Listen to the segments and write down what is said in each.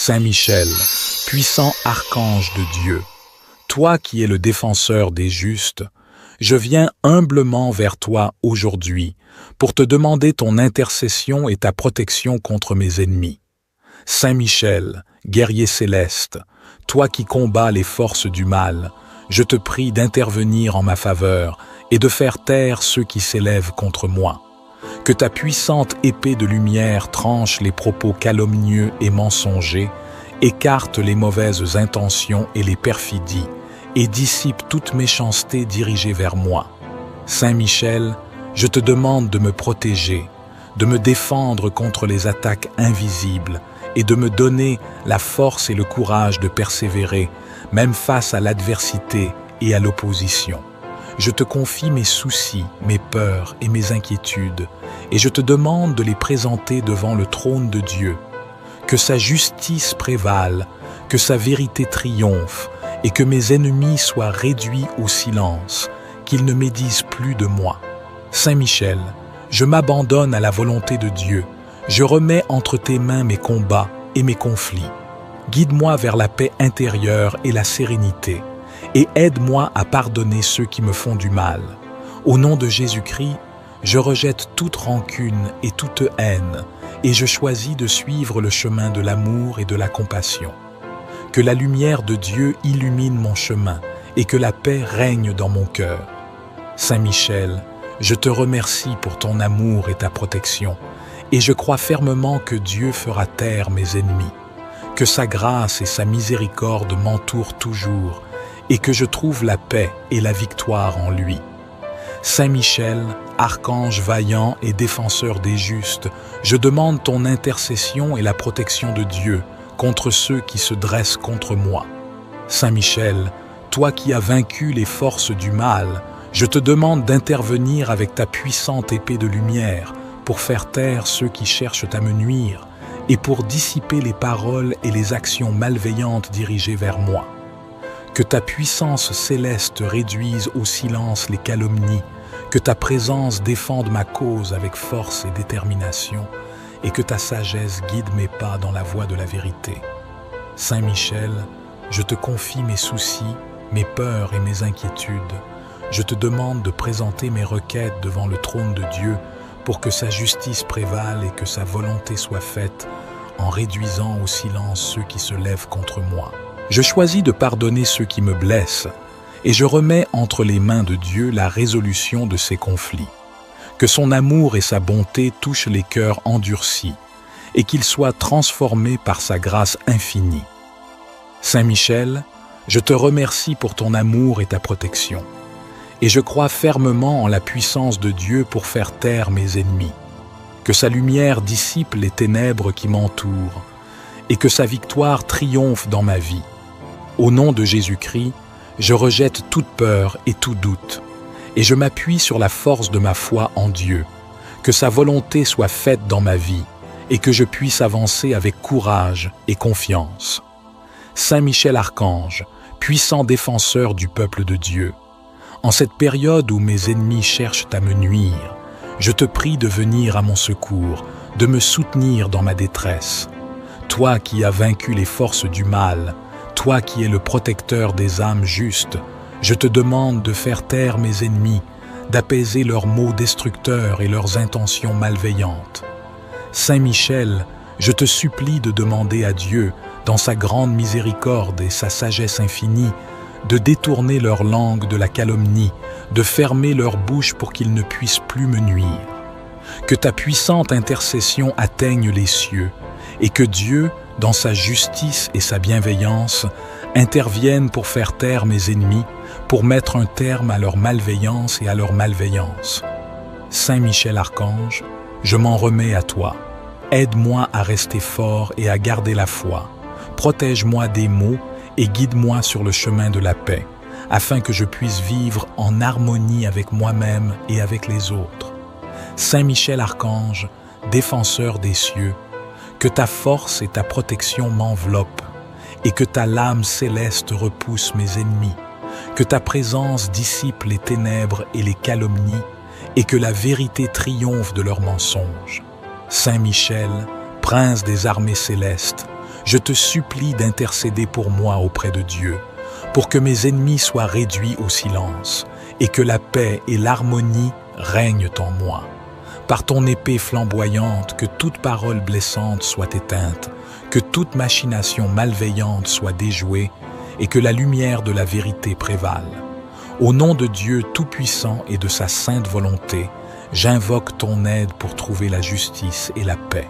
Saint Michel, puissant archange de Dieu, toi qui es le défenseur des justes, je viens humblement vers toi aujourd'hui pour te demander ton intercession et ta protection contre mes ennemis. Saint Michel, guerrier céleste, toi qui combats les forces du mal, je te prie d'intervenir en ma faveur et de faire taire ceux qui s'élèvent contre moi. Que ta puissante épée de lumière tranche les propos calomnieux et mensongers, écarte les mauvaises intentions et les perfidies, et dissipe toute méchanceté dirigée vers moi. Saint Michel, je te demande de me protéger, de me défendre contre les attaques invisibles et de me donner la force et le courage de persévérer, même face à l'adversité et à l'opposition. Je te confie mes soucis, mes peurs et mes inquiétudes, et je te demande de les présenter devant le trône de Dieu. Que sa justice prévale, que sa vérité triomphe, et que mes ennemis soient réduits au silence, qu'ils ne médisent plus de moi. Saint Michel, je m'abandonne à la volonté de Dieu, je remets entre tes mains mes combats et mes conflits. Guide-moi vers la paix intérieure et la sérénité, et aide-moi à pardonner ceux qui me font du mal. Au nom de Jésus-Christ, je rejette toute rancune et toute haine, et je choisis de suivre le chemin de l'amour et de la compassion. Que la lumière de Dieu illumine mon chemin, et que la paix règne dans mon cœur. Saint Michel, je te remercie pour ton amour et ta protection, et je crois fermement que Dieu fera taire mes ennemis, que sa grâce et sa miséricorde m'entourent toujours, et que je trouve la paix et la victoire en lui. Saint Michel, archange vaillant et défenseur des justes, je demande ton intercession et la protection de Dieu contre ceux qui se dressent contre moi. Saint Michel, toi qui as vaincu les forces du mal, je te demande d'intervenir avec ta puissante épée de lumière pour faire taire ceux qui cherchent à me nuire et pour dissiper les paroles et les actions malveillantes dirigées vers moi. Que ta puissance céleste réduise au silence les calomnies, que ta présence défende ma cause avec force et détermination, et que ta sagesse guide mes pas dans la voie de la vérité. Saint Michel, je te confie mes soucis, mes peurs et mes inquiétudes. Je te demande de présenter mes requêtes devant le trône de Dieu pour que sa justice prévale et que sa volonté soit faite en réduisant au silence ceux qui se lèvent contre moi. Je choisis de pardonner ceux qui me blessent et je remets entre les mains de Dieu la résolution de ces conflits. Que son amour et sa bonté touchent les cœurs endurcis et qu'ils soient transformés par sa grâce infinie. Saint Michel, je te remercie pour ton amour et ta protection, et je crois fermement en la puissance de Dieu pour faire taire mes ennemis. Que sa lumière dissipe les ténèbres qui m'entourent, et que sa victoire triomphe dans ma vie. Au nom de Jésus-Christ, je rejette toute peur et tout doute, et je m'appuie sur la force de ma foi en Dieu. Que sa volonté soit faite dans ma vie, et que je puisse avancer avec courage et confiance. Saint Michel Archange, puissant défenseur du peuple de Dieu, en cette période où mes ennemis cherchent à me nuire, je te prie de venir à mon secours, de me soutenir dans ma détresse. Toi qui as vaincu les forces du mal, toi qui es le protecteur des âmes justes, je te demande de faire taire mes ennemis, d'apaiser leurs maux destructeurs et leurs intentions malveillantes. Saint Michel, je te supplie de demander à Dieu, dans sa grande miséricorde et sa sagesse infinie, de détourner leur langue de la calomnie, de fermer leur bouche pour qu'ils ne puissent plus me nuire. Que ta puissante intercession atteigne les cieux, et que Dieu, dans sa justice et sa bienveillance, intervienne pour faire taire mes ennemis, pour mettre un terme à leur malveillance et à leur malveillance. Saint Michel Archange, je m'en remets à toi. Aide-moi à rester fort et à garder la foi. Protège-moi des maux et guide-moi sur le chemin de la paix, afin que je puisse vivre en harmonie avec moi-même et avec les autres. Saint Michel Archange, défenseur des cieux, que ta force et ta protection m'enveloppent, et que ta lame céleste repousse mes ennemis, que ta présence dissipe les ténèbres et les calomnies, et que la vérité triomphe de leurs mensonges. Saint Michel, prince des armées célestes, je te supplie d'intercéder pour moi auprès de Dieu, pour que mes ennemis soient réduits au silence, et que la paix et l'harmonie règnent en moi. Par ton épée flamboyante, que toute parole blessante soit éteinte, que toute machination malveillante soit déjouée, et que la lumière de la vérité prévale. Au nom de Dieu Tout-Puissant et de sa sainte volonté, j'invoque ton aide pour trouver la justice et la paix.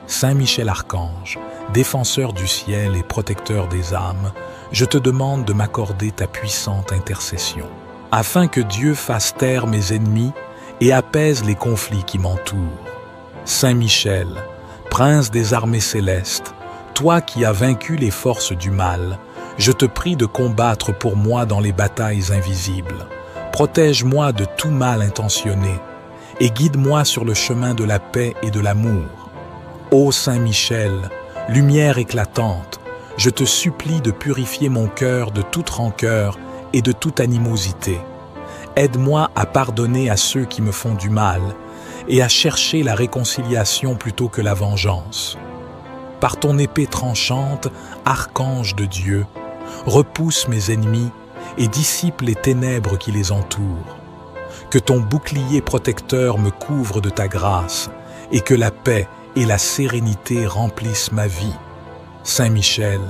Saint Michel Archange, défenseur du ciel et protecteur des âmes, je te demande de m'accorder ta puissante intercession, afin que Dieu fasse taire mes ennemis et apaise les conflits qui m'entourent. Saint Michel, prince des armées célestes, toi qui as vaincu les forces du mal, je te prie de combattre pour moi dans les batailles invisibles. Protège-moi de tout mal intentionné et guide-moi sur le chemin de la paix et de l'amour. Ô Saint Michel, lumière éclatante, je te supplie de purifier mon cœur de toute rancœur et de toute animosité. Aide-moi à pardonner à ceux qui me font du mal et à chercher la réconciliation plutôt que la vengeance. Par ton épée tranchante, archange de Dieu, repousse mes ennemis et dissipe les ténèbres qui les entourent. Que ton bouclier protecteur me couvre de ta grâce et que la paix et la sérénité remplissent ma vie. Saint Michel,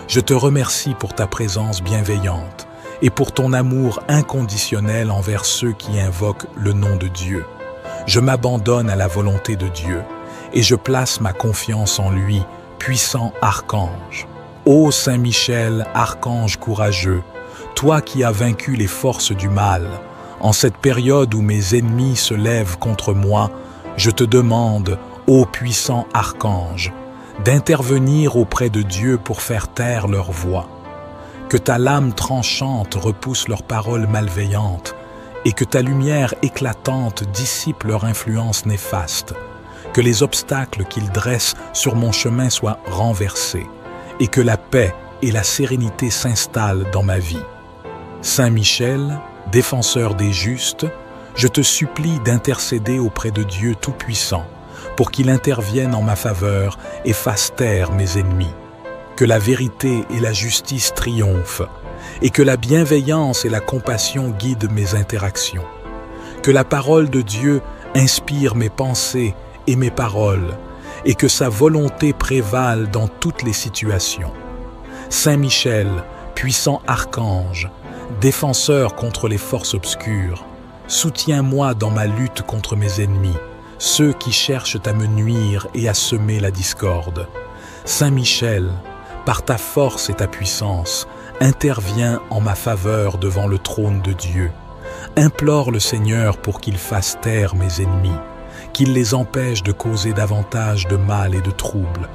je te remercie pour ta présence bienveillante et pour ton amour inconditionnel envers ceux qui invoquent le nom de Dieu. Je m'abandonne à la volonté de Dieu et je place ma confiance en lui, puissant archange. Ô Saint Michel, archange courageux, toi qui as vaincu les forces du mal, en cette période où mes ennemis se lèvent contre moi, je te demande, ô puissant archange, d'intervenir auprès de Dieu pour faire taire leur voix. Que ta lame tranchante repousse leurs paroles malveillantes et que ta lumière éclatante dissipe leur influence néfaste. Que les obstacles qu'ils dressent sur mon chemin soient renversés et que la paix et la sérénité s'installent dans ma vie. Saint Michel, défenseur des justes, je te supplie d'intercéder auprès de Dieu Tout-Puissant pour qu'il intervienne en ma faveur et fasse taire mes ennemis. Que la vérité et la justice triomphent et que la bienveillance et la compassion guident mes interactions. Que la parole de Dieu inspire mes pensées et mes paroles et que sa volonté prévale dans toutes les situations. Saint Michel, puissant archange, défenseur contre les forces obscures, soutiens-moi dans ma lutte contre mes ennemis, ceux qui cherchent à me nuire et à semer la discorde. Saint Michel, par ta force et ta puissance, interviens en ma faveur devant le trône de Dieu. Implore le Seigneur pour qu'il fasse taire mes ennemis, qu'il les empêche de causer davantage de mal et de troubles,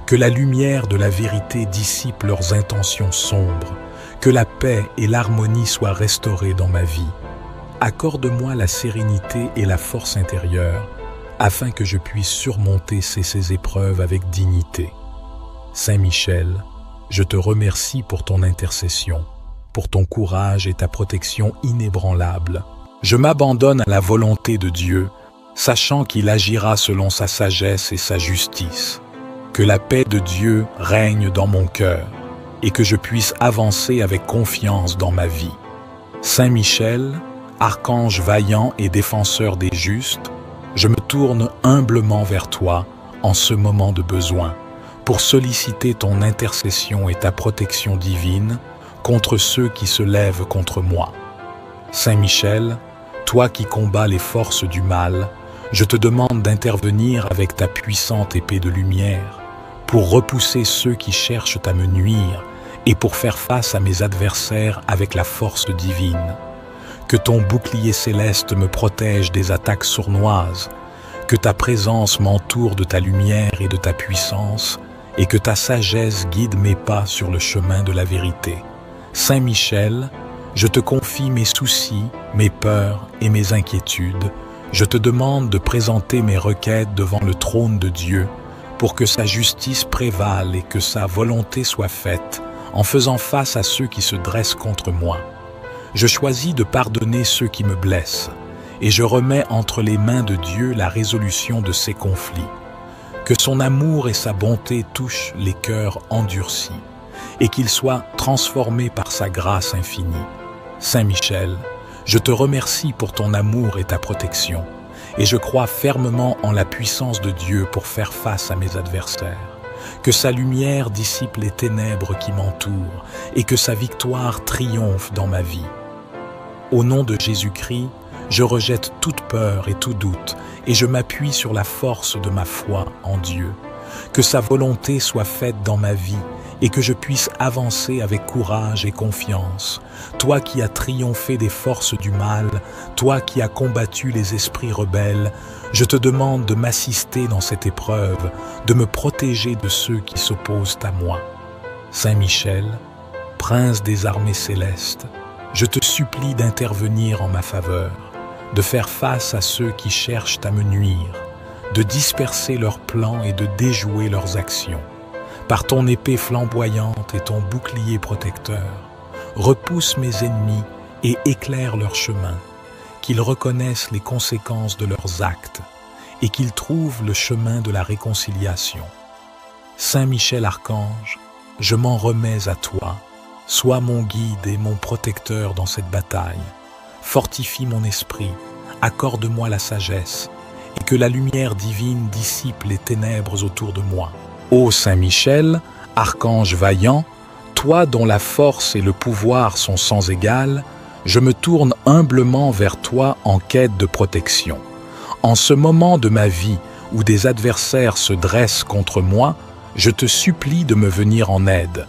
que la lumière de la vérité dissipe leurs intentions sombres, que la paix et l'harmonie soient restaurées dans ma vie. Accorde-moi la sérénité et la force intérieure, afin que je puisse surmonter ces épreuves avec dignité. Saint Michel, je te remercie pour ton intercession, pour ton courage et ta protection inébranlable. Je m'abandonne à la volonté de Dieu, sachant qu'il agira selon sa sagesse et sa justice. Que la paix de Dieu règne dans mon cœur et que je puisse avancer avec confiance dans ma vie. Saint Michel, archange vaillant et défenseur des justes, je me tourne humblement vers toi en ce moment de besoin pour solliciter ton intercession et ta protection divine contre ceux qui se lèvent contre moi. Saint Michel, toi qui combats les forces du mal, je te demande d'intervenir avec ta puissante épée de lumière pour repousser ceux qui cherchent à me nuire et pour faire face à mes adversaires avec la force divine. Que ton bouclier céleste me protège des attaques sournoises, que ta présence m'entoure de ta lumière et de ta puissance, et que ta sagesse guide mes pas sur le chemin de la vérité. Saint Michel, je te confie mes soucis, mes peurs et mes inquiétudes. Je te demande de présenter mes requêtes devant le trône de Dieu pour que sa justice prévale et que sa volonté soit faite en faisant face à ceux qui se dressent contre moi. Je choisis de pardonner ceux qui me blessent et je remets entre les mains de Dieu la résolution de ces conflits. Que son amour et sa bonté touchent les cœurs endurcis et qu'ils soient transformés par sa grâce infinie. Saint Michel, je te remercie pour ton amour et ta protection, et je crois fermement en la puissance de Dieu pour faire face à mes adversaires. Que sa lumière dissipe les ténèbres qui m'entourent et que sa victoire triomphe dans ma vie. Au nom de Jésus-Christ, je rejette toute peur et tout doute et je m'appuie sur la force de ma foi en Dieu. Que sa volonté soit faite dans ma vie et que je puisse avancer avec courage et confiance. Toi qui as triomphé des forces du mal, toi qui as combattu les esprits rebelles, je te demande de m'assister dans cette épreuve, de me protéger de ceux qui s'opposent à moi. Saint Michel, prince des armées célestes, je te supplie d'intervenir en ma faveur, de faire face à ceux qui cherchent à me nuire, de disperser leurs plans et de déjouer leurs actions. Par ton épée flamboyante et ton bouclier protecteur, repousse mes ennemis et éclaire leur chemin, qu'ils reconnaissent les conséquences de leurs actes et qu'ils trouvent le chemin de la réconciliation. Saint Michel Archange, je m'en remets à toi, sois mon guide et mon protecteur dans cette bataille. Fortifie mon esprit, accorde-moi la sagesse et que la lumière divine dissipe les ténèbres autour de moi. Ô Saint Michel, archange vaillant, toi dont la force et le pouvoir sont sans égal, je me tourne humblement vers toi en quête de protection. En ce moment de ma vie où des adversaires se dressent contre moi, je te supplie de me venir en aide.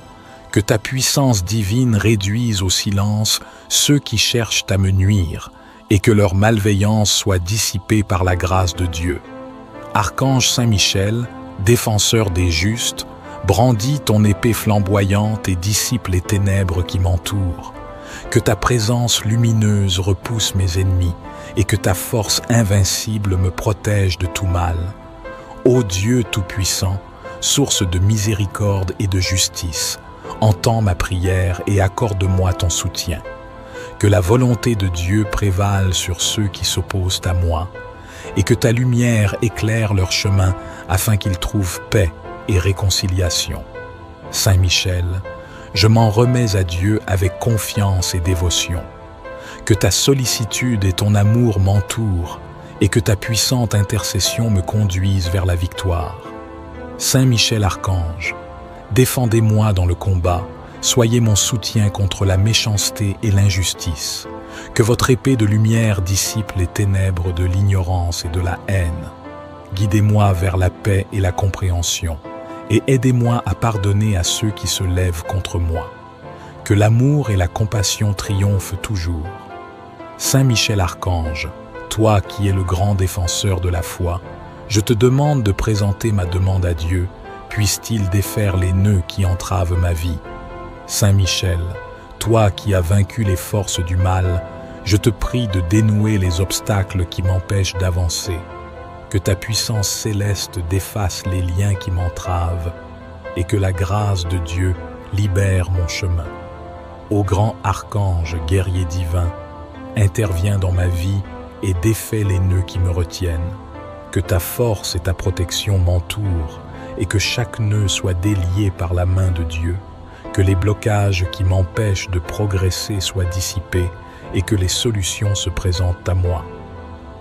Que ta puissance divine réduise au silence ceux qui cherchent à me nuire et que leur malveillance soit dissipée par la grâce de Dieu. Archange Saint Michel, défenseur des justes, brandis ton épée flamboyante et dissipe les ténèbres qui m'entourent. Que ta présence lumineuse repousse mes ennemis et que ta force invincible me protège de tout mal. Ô Dieu Tout-Puissant, source de miséricorde et de justice, entends ma prière et accorde-moi ton soutien. Que la volonté de Dieu prévale sur ceux qui s'opposent à moi, et que ta lumière éclaire leur chemin afin qu'ils trouvent paix et réconciliation. Saint Michel, je m'en remets à Dieu avec confiance et dévotion. Que ta sollicitude et ton amour m'entourent et que ta puissante intercession me conduise vers la victoire. Saint Michel Archange, défendez-moi dans le combat, soyez mon soutien contre la méchanceté et l'injustice. Que votre épée de lumière dissipe les ténèbres de l'ignorance et de la haine. Guidez-moi vers la paix et la compréhension, et aidez-moi à pardonner à ceux qui se lèvent contre moi. Que l'amour et la compassion triomphent toujours. Saint Michel Archange, toi qui es le grand défenseur de la foi, je te demande de présenter ma demande à Dieu, puisse-t-il défaire les nœuds qui entravent ma vie. Saint Michel, toi qui as vaincu les forces du mal, je te prie de dénouer les obstacles qui m'empêchent d'avancer. Que ta puissance céleste défasse les liens qui m'entravent et que la grâce de Dieu libère mon chemin. Ô grand archange guerrier divin, interviens dans ma vie et défais les nœuds qui me retiennent. Que ta force et ta protection m'entourent et que chaque nœud soit délié par la main de Dieu. Que les blocages qui m'empêchent de progresser soient dissipés et que les solutions se présentent à moi.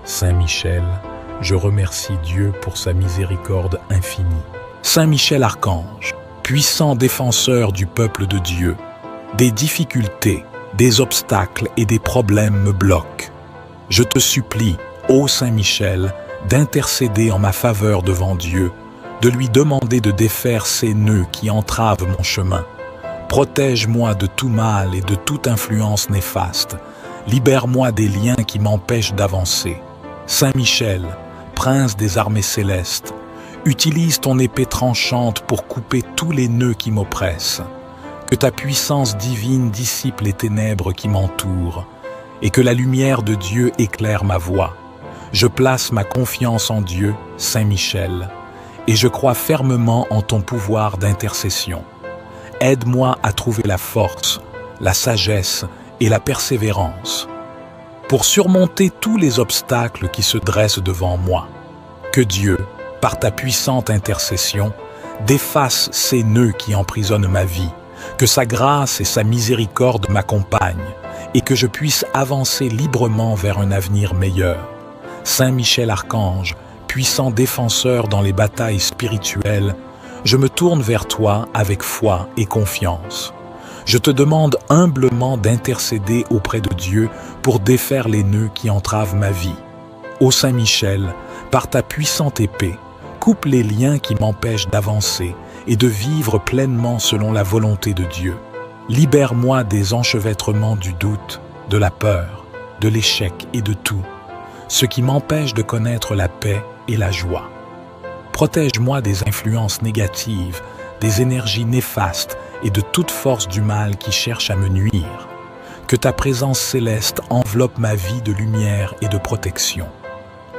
Saint Michel, je remercie Dieu pour sa miséricorde infinie. Saint Michel Archange, puissant défenseur du peuple de Dieu, des difficultés, des obstacles et des problèmes me bloquent. Je te supplie, ô Saint Michel, d'intercéder en ma faveur devant Dieu, de lui demander de défaire ces nœuds qui entravent mon chemin. Protège-moi de tout mal et de toute influence néfaste. Libère-moi des liens qui m'empêchent d'avancer. Saint Michel, prince des armées célestes, utilise ton épée tranchante pour couper tous les nœuds qui m'oppressent. Que ta puissance divine dissipe les ténèbres qui m'entourent et que la lumière de Dieu éclaire ma voie. Je place ma confiance en Dieu, Saint Michel, et je crois fermement en ton pouvoir d'intercession. Aide-moi à trouver la force, la sagesse et la persévérance pour surmonter tous les obstacles qui se dressent devant moi. Que Dieu, par ta puissante intercession, défasse ces nœuds qui emprisonnent ma vie, que sa grâce et sa miséricorde m'accompagnent, et que je puisse avancer librement vers un avenir meilleur. Saint Michel Archange, puissant défenseur dans les batailles spirituelles, je me tourne vers toi avec foi et confiance. Je te demande humblement d'intercéder auprès de Dieu pour défaire les nœuds qui entravent ma vie. Ô Saint Michel, par ta puissante épée, coupe les liens qui m'empêchent d'avancer et de vivre pleinement selon la volonté de Dieu. Libère-moi des enchevêtrements du doute, de la peur, de l'échec et de tout, ce qui m'empêche de connaître la paix et la joie. Protège-moi des influences négatives, des énergies néfastes et de toute force du mal qui cherche à me nuire. Que ta présence céleste enveloppe ma vie de lumière et de protection.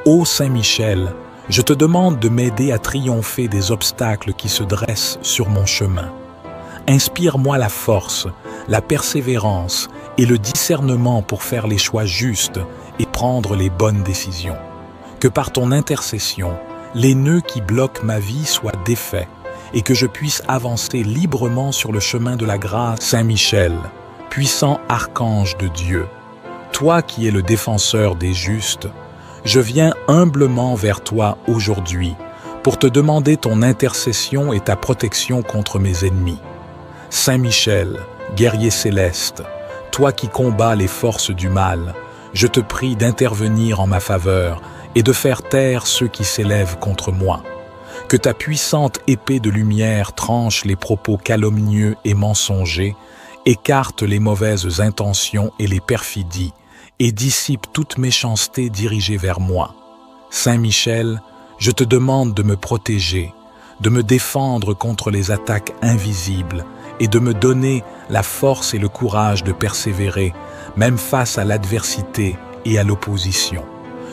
Ô Saint Michel, je te demande de m'aider à triompher des obstacles qui se dressent sur mon chemin. Inspire-moi la force, la persévérance et le discernement pour faire les choix justes et prendre les bonnes décisions. Que par ton intercession, les nœuds qui bloquent ma vie soient défaits et que je puisse avancer librement sur le chemin de la grâce. Saint Michel, puissant archange de Dieu, toi qui es le défenseur des justes, je viens humblement vers toi aujourd'hui pour te demander ton intercession et ta protection contre mes ennemis. Saint Michel, guerrier céleste, toi qui combats les forces du mal, je te prie d'intervenir en ma faveur et de faire taire ceux qui s'élèvent contre moi. Que ta puissante épée de lumière tranche les propos calomnieux et mensongers, écarte les mauvaises intentions et les perfidies, et dissipe toute méchanceté dirigée vers moi. Saint Michel, je te demande de me protéger, de me défendre contre les attaques invisibles et de me donner la force et le courage de persévérer, même face à l'adversité et à l'opposition.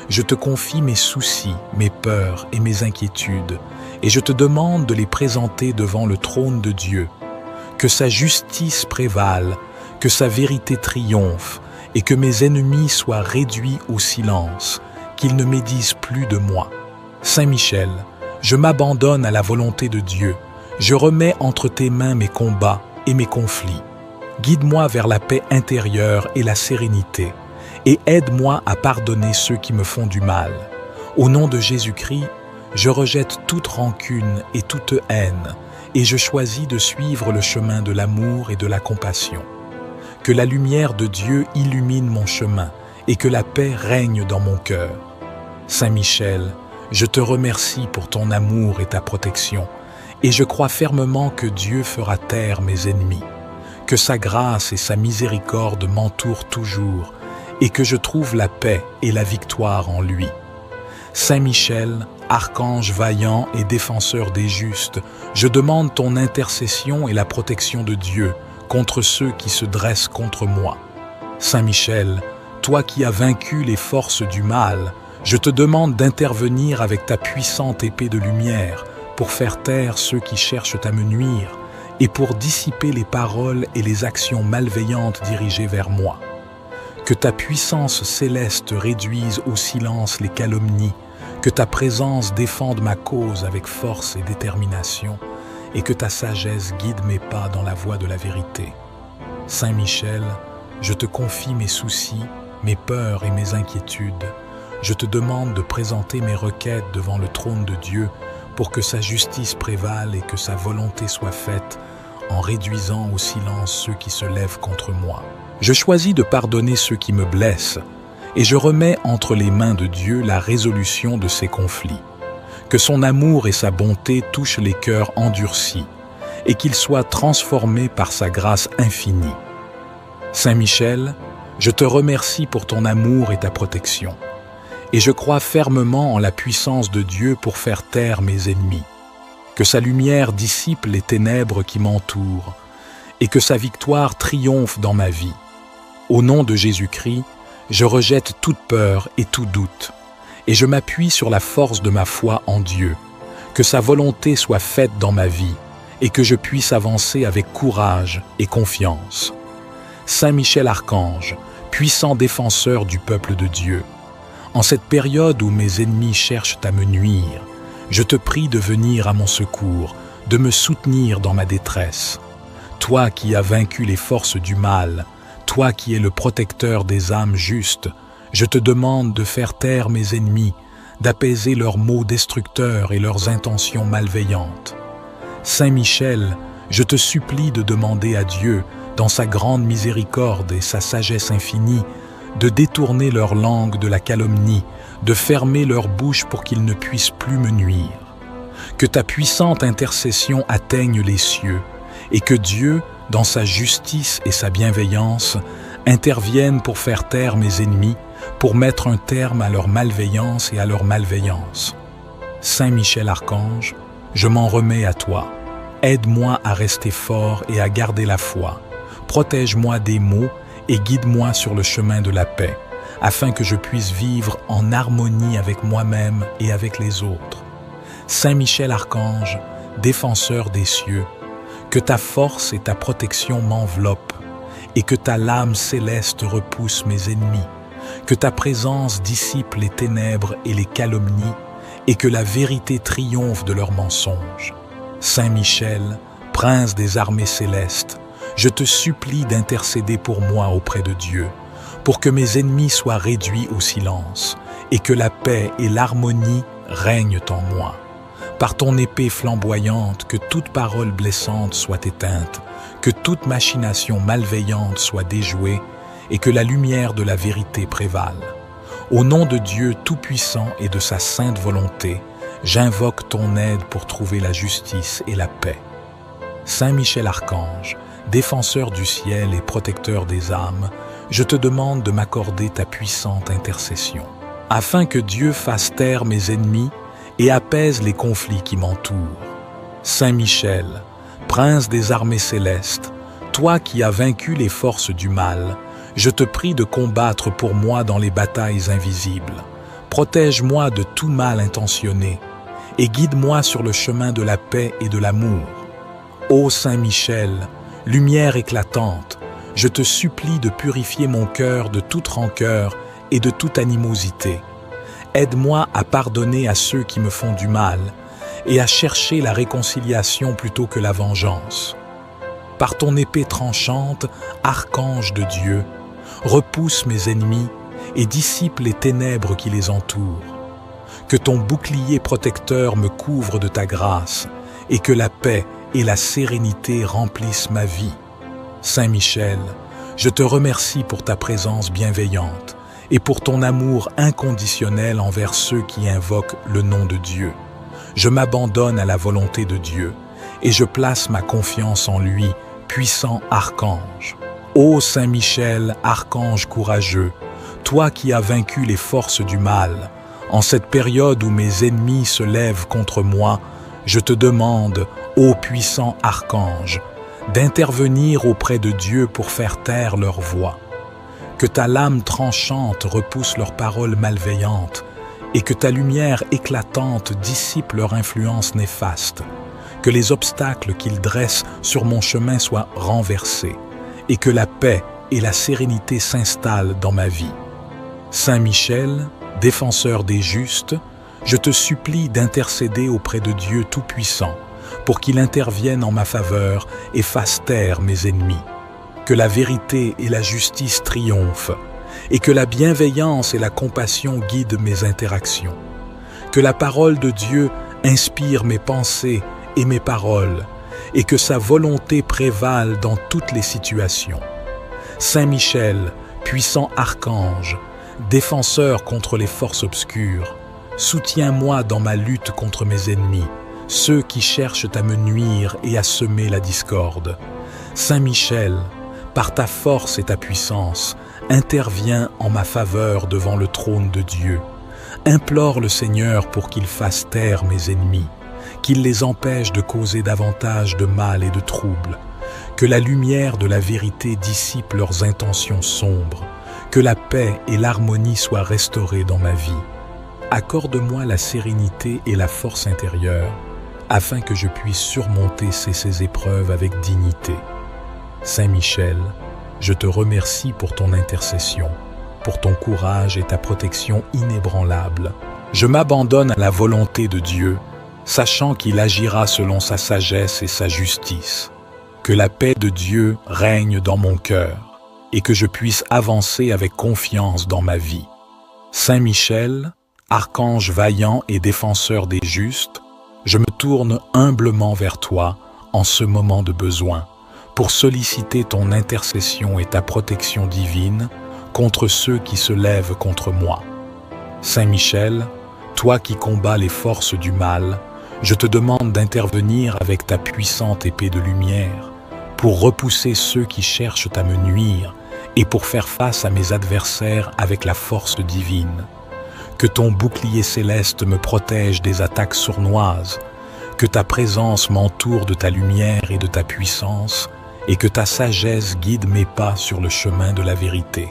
Je te confie mes soucis, mes peurs et mes inquiétudes, et je te demande de les présenter devant le trône de Dieu. Que sa justice prévale, que sa vérité triomphe, et que mes ennemis soient réduits au silence, qu'ils ne médisent plus de moi. Saint Michel, je m'abandonne à la volonté de Dieu, je remets entre tes mains mes combats et mes conflits. Guide-moi vers la paix intérieure et la sérénité, et aide-moi à pardonner ceux qui me font du mal. Au nom de Jésus-Christ, je rejette toute rancune et toute haine, et je choisis de suivre le chemin de l'amour et de la compassion. Que la lumière de Dieu illumine mon chemin et que la paix règne dans mon cœur. Saint Michel, je te remercie pour ton amour et ta protection, et je crois fermement que Dieu fera taire mes ennemis, que sa grâce et sa miséricorde m'entourent toujours, et que je trouve la paix et la victoire en lui. Saint Michel, archange vaillant et défenseur des justes, je demande ton intercession et la protection de Dieu contre ceux qui se dressent contre moi. Saint Michel, toi qui as vaincu les forces du mal, je te demande d'intervenir avec ta puissante épée de lumière pour faire taire ceux qui cherchent à me nuire et pour dissiper les paroles et les actions malveillantes dirigées vers moi. Que ta puissance céleste réduise au silence les calomnies, que ta présence défende ma cause avec force et détermination, et que ta sagesse guide mes pas dans la voie de la vérité. Saint Michel, je te confie mes soucis, mes peurs et mes inquiétudes. Je te demande de présenter mes requêtes devant le trône de Dieu pour que sa justice prévale et que sa volonté soit faite en réduisant au silence ceux qui se lèvent contre moi. Je choisis de pardonner ceux qui me blessent et je remets entre les mains de Dieu la résolution de ces conflits. Que son amour et sa bonté touchent les cœurs endurcis et qu'ils soient transformés par sa grâce infinie. Saint Michel, je te remercie pour ton amour et ta protection, et je crois fermement en la puissance de Dieu pour faire taire mes ennemis. Que sa lumière dissipe les ténèbres qui m'entourent, et que sa victoire triomphe dans ma vie. Au nom de Jésus-Christ, je rejette toute peur et tout doute, et je m'appuie sur la force de ma foi en Dieu. Que sa volonté soit faite dans ma vie, et que je puisse avancer avec courage et confiance. Saint Michel Archange, puissant défenseur du peuple de Dieu, en cette période où mes ennemis cherchent à me nuire, je te prie de venir à mon secours, de me soutenir dans ma détresse. Toi qui as vaincu les forces du mal, toi qui es le protecteur des âmes justes, je te demande de faire taire mes ennemis, d'apaiser leurs maux destructeurs et leurs intentions malveillantes. Saint Michel, je te supplie de demander à Dieu, dans sa grande miséricorde et sa sagesse infinie, de détourner leur langue de la calomnie, de fermer leur bouche pour qu'ils ne puissent plus me nuire. Que ta puissante intercession atteigne les cieux, et que Dieu, dans sa justice et sa bienveillance, intervienne pour faire taire mes ennemis, pour mettre un terme à leur malveillance et à leur malveillance. Saint Michel Archange, je m'en remets à toi. Aide-moi à rester fort et à garder la foi. Protège-moi des maux et guide-moi sur le chemin de la paix, afin que je puisse vivre en harmonie avec moi-même et avec les autres. Saint Michel Archange, défenseur des cieux, que ta force et ta protection m'enveloppent, et que ta lame céleste repousse mes ennemis, que ta présence dissipe les ténèbres et les calomnies, et que la vérité triomphe de leurs mensonges. Saint Michel, prince des armées célestes, je te supplie d'intercéder pour moi auprès de Dieu, pour que mes ennemis soient réduits au silence, et que la paix et l'harmonie règnent en moi. Par ton épée flamboyante, que toute parole blessante soit éteinte, que toute machination malveillante soit déjouée, et que la lumière de la vérité prévale. Au nom de Dieu Tout-Puissant et de sa sainte volonté, j'invoque ton aide pour trouver la justice et la paix. Saint Michel Archange, défenseur du ciel et protecteur des âmes, je te demande de m'accorder ta puissante intercession, afin que Dieu fasse taire mes ennemis et apaise les conflits qui m'entourent. Saint Michel, prince des armées célestes, toi qui as vaincu les forces du mal, je te prie de combattre pour moi dans les batailles invisibles. Protège-moi de tout mal intentionné et guide-moi sur le chemin de la paix et de l'amour. Ô Saint Michel, lumière éclatante, je te supplie de purifier mon cœur de toute rancœur et de toute animosité. Aide-moi à pardonner à ceux qui me font du mal et à chercher la réconciliation plutôt que la vengeance. Par ton épée tranchante, archange de Dieu, repousse mes ennemis et dissipe les ténèbres qui les entourent. Que ton bouclier protecteur me couvre de ta grâce et que la paix et la sérénité remplissent ma vie. Saint Michel, je te remercie pour ta présence bienveillante et pour ton amour inconditionnel envers ceux qui invoquent le nom de Dieu. Je m'abandonne à la volonté de Dieu et je place ma confiance en lui, puissant archange. Ô Saint Michel, archange courageux, toi qui as vaincu les forces du mal, en cette période où mes ennemis se lèvent contre moi, je te demande, ô puissant archange, d'intervenir auprès de Dieu pour faire taire leur voix. Que ta lame tranchante repousse leurs paroles malveillantes et que ta lumière éclatante dissipe leur influence néfaste. Que les obstacles qu'ils dressent sur mon chemin soient renversés et que la paix et la sérénité s'installent dans ma vie. Saint Michel, défenseur des justes, je te supplie d'intercéder auprès de Dieu Tout-Puissant pour qu'il intervienne en ma faveur et fasse taire mes ennemis. Que la vérité et la justice triomphent et que la bienveillance et la compassion guident mes interactions. Que la parole de Dieu inspire mes pensées et mes paroles et que sa volonté prévale dans toutes les situations. Saint Michel, puissant archange, défenseur contre les forces obscures, soutiens-moi dans ma lutte contre mes ennemis, ceux qui cherchent à me nuire et à semer la discorde. Saint Michel, par ta force et ta puissance, interviens en ma faveur devant le trône de Dieu. Implore le Seigneur pour qu'il fasse taire mes ennemis, qu'il les empêche de causer davantage de mal et de troubles, que la lumière de la vérité dissipe leurs intentions sombres, que la paix et l'harmonie soient restaurées dans ma vie. Accorde-moi la sérénité et la force intérieure, afin que je puisse surmonter ces épreuves avec dignité. Saint Michel, je te remercie pour ton intercession, pour ton courage et ta protection inébranlable. Je m'abandonne à la volonté de Dieu sachant qu'il agira selon sa sagesse et sa justice. Que la paix de Dieu règne dans mon cœur et que je puisse avancer avec confiance dans ma vie. Saint Michel, archange vaillant et défenseur des justes, je me tourne humblement vers toi en ce moment de besoin pour solliciter ton intercession et ta protection divine contre ceux qui se lèvent contre moi. Saint Michel, toi qui combats les forces du mal, je te demande d'intervenir avec ta puissante épée de lumière pour repousser ceux qui cherchent à me nuire et pour faire face à mes adversaires avec la force divine. Que ton bouclier céleste me protège des attaques sournoises, que ta présence m'entoure de ta lumière et de ta puissance, et que ta sagesse guide mes pas sur le chemin de la vérité.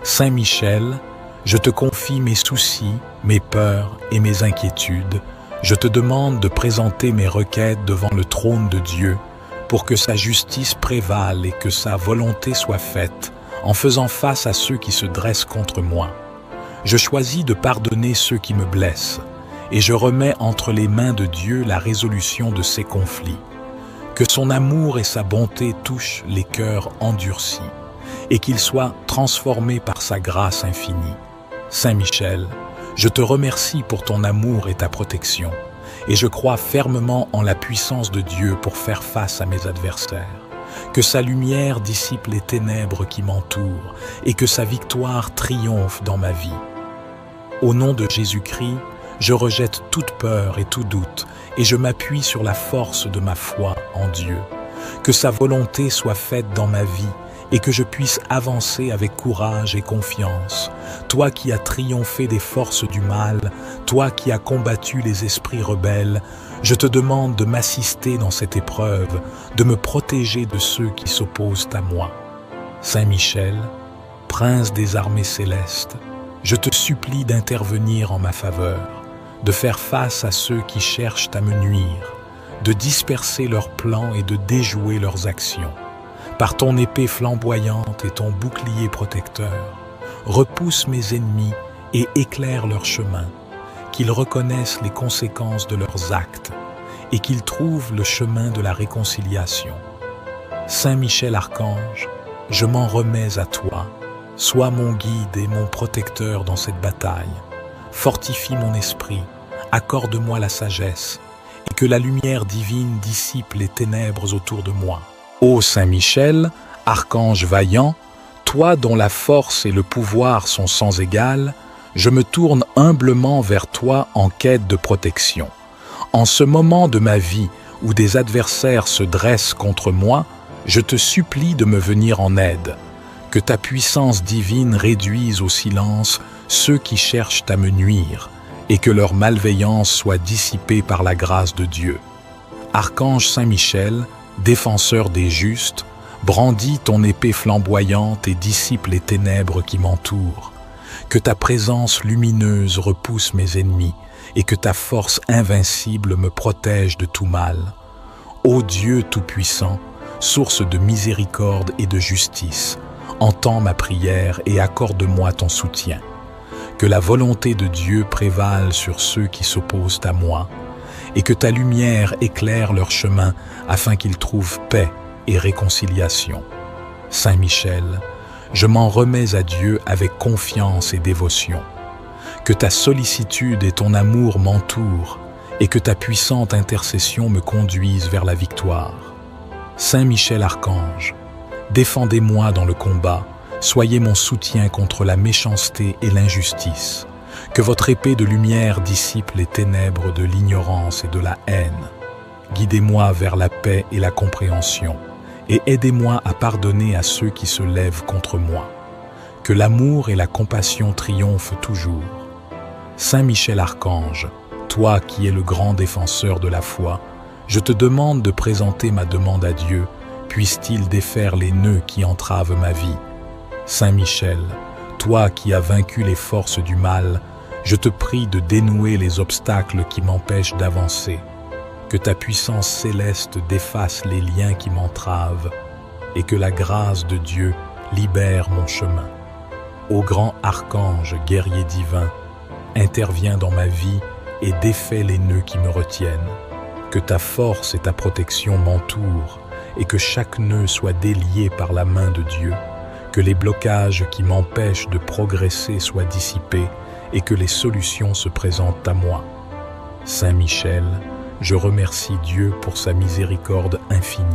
Saint Michel, je te confie mes soucis, mes peurs et mes inquiétudes. Je te demande de présenter mes requêtes devant le trône de Dieu pour que sa justice prévale et que sa volonté soit faite en faisant face à ceux qui se dressent contre moi. Je choisis de pardonner ceux qui me blessent et je remets entre les mains de Dieu la résolution de ces conflits. Que son amour et sa bonté touchent les cœurs endurcis et qu'ils soient transformés par sa grâce infinie. Saint Michel, je te remercie pour ton amour et ta protection et je crois fermement en la puissance de Dieu pour faire face à mes adversaires. Que sa lumière dissipe les ténèbres qui m'entourent et que sa victoire triomphe dans ma vie. Au nom de Jésus-Christ, je rejette toute peur et tout doute et je m'appuie sur la force de ma foi en Dieu. Que sa volonté soit faite dans ma vie et que je puisse avancer avec courage et confiance. Toi qui as triomphé des forces du mal, toi qui as combattu les esprits rebelles, je te demande de m'assister dans cette épreuve, de me protéger de ceux qui s'opposent à moi. Saint Michel, prince des armées célestes, je te supplie d'intervenir en ma faveur, de faire face à ceux qui cherchent à me nuire, de disperser leurs plans et de déjouer leurs actions. Par ton épée flamboyante et ton bouclier protecteur, repousse mes ennemis et éclaire leur chemin, qu'ils reconnaissent les conséquences de leurs actes et qu'ils trouvent le chemin de la réconciliation. Saint Michel Archange, je m'en remets à toi. Sois mon guide et mon protecteur dans cette bataille. Fortifie mon esprit, accorde-moi la sagesse et que la lumière divine dissipe les ténèbres autour de moi. Ô Saint Michel, archange vaillant, toi dont la force et le pouvoir sont sans égal, je me tourne humblement vers toi en quête de protection. En ce moment de ma vie où des adversaires se dressent contre moi, je te supplie de me venir en aide. Que ta puissance divine réduise au silence ceux qui cherchent à me nuire et que leur malveillance soit dissipée par la grâce de Dieu. Archange Saint Michel, défenseur des justes, brandis ton épée flamboyante et dissipe les ténèbres qui m'entourent. Que ta présence lumineuse repousse mes ennemis et que ta force invincible me protège de tout mal. Ô Dieu Tout-Puissant, source de miséricorde et de justice, entends ma prière et accorde-moi ton soutien. Que la volonté de Dieu prévale sur ceux qui s'opposent à moi et que ta lumière éclaire leur chemin afin qu'ils trouvent paix et réconciliation. Saint Michel, je m'en remets à Dieu avec confiance et dévotion. Que ta sollicitude et ton amour m'entourent et que ta puissante intercession me conduise vers la victoire. Saint Michel Archange, défendez-moi dans le combat, soyez mon soutien contre la méchanceté et l'injustice. Que votre épée de lumière dissipe les ténèbres de l'ignorance et de la haine. Guidez-moi vers la paix et la compréhension, et aidez-moi à pardonner à ceux qui se lèvent contre moi. Que l'amour et la compassion triomphent toujours. Saint Michel Archange, toi qui es le grand défenseur de la foi, je te demande de présenter ma demande à Dieu, puisse-t-il défaire les nœuds qui entravent ma vie. Saint Michel, toi qui as vaincu les forces du mal, je te prie de dénouer les obstacles qui m'empêchent d'avancer. Que ta puissance céleste défasse les liens qui m'entravent et que la grâce de Dieu libère mon chemin. Ô grand archange guerrier divin, interviens dans ma vie et défais les nœuds qui me retiennent. Que ta force et ta protection m'entourent et que chaque nœud soit délié par la main de Dieu. Que les blocages qui m'empêchent de progresser soient dissipés et que les solutions se présentent à moi. Saint Michel, je remercie Dieu pour sa miséricorde infinie.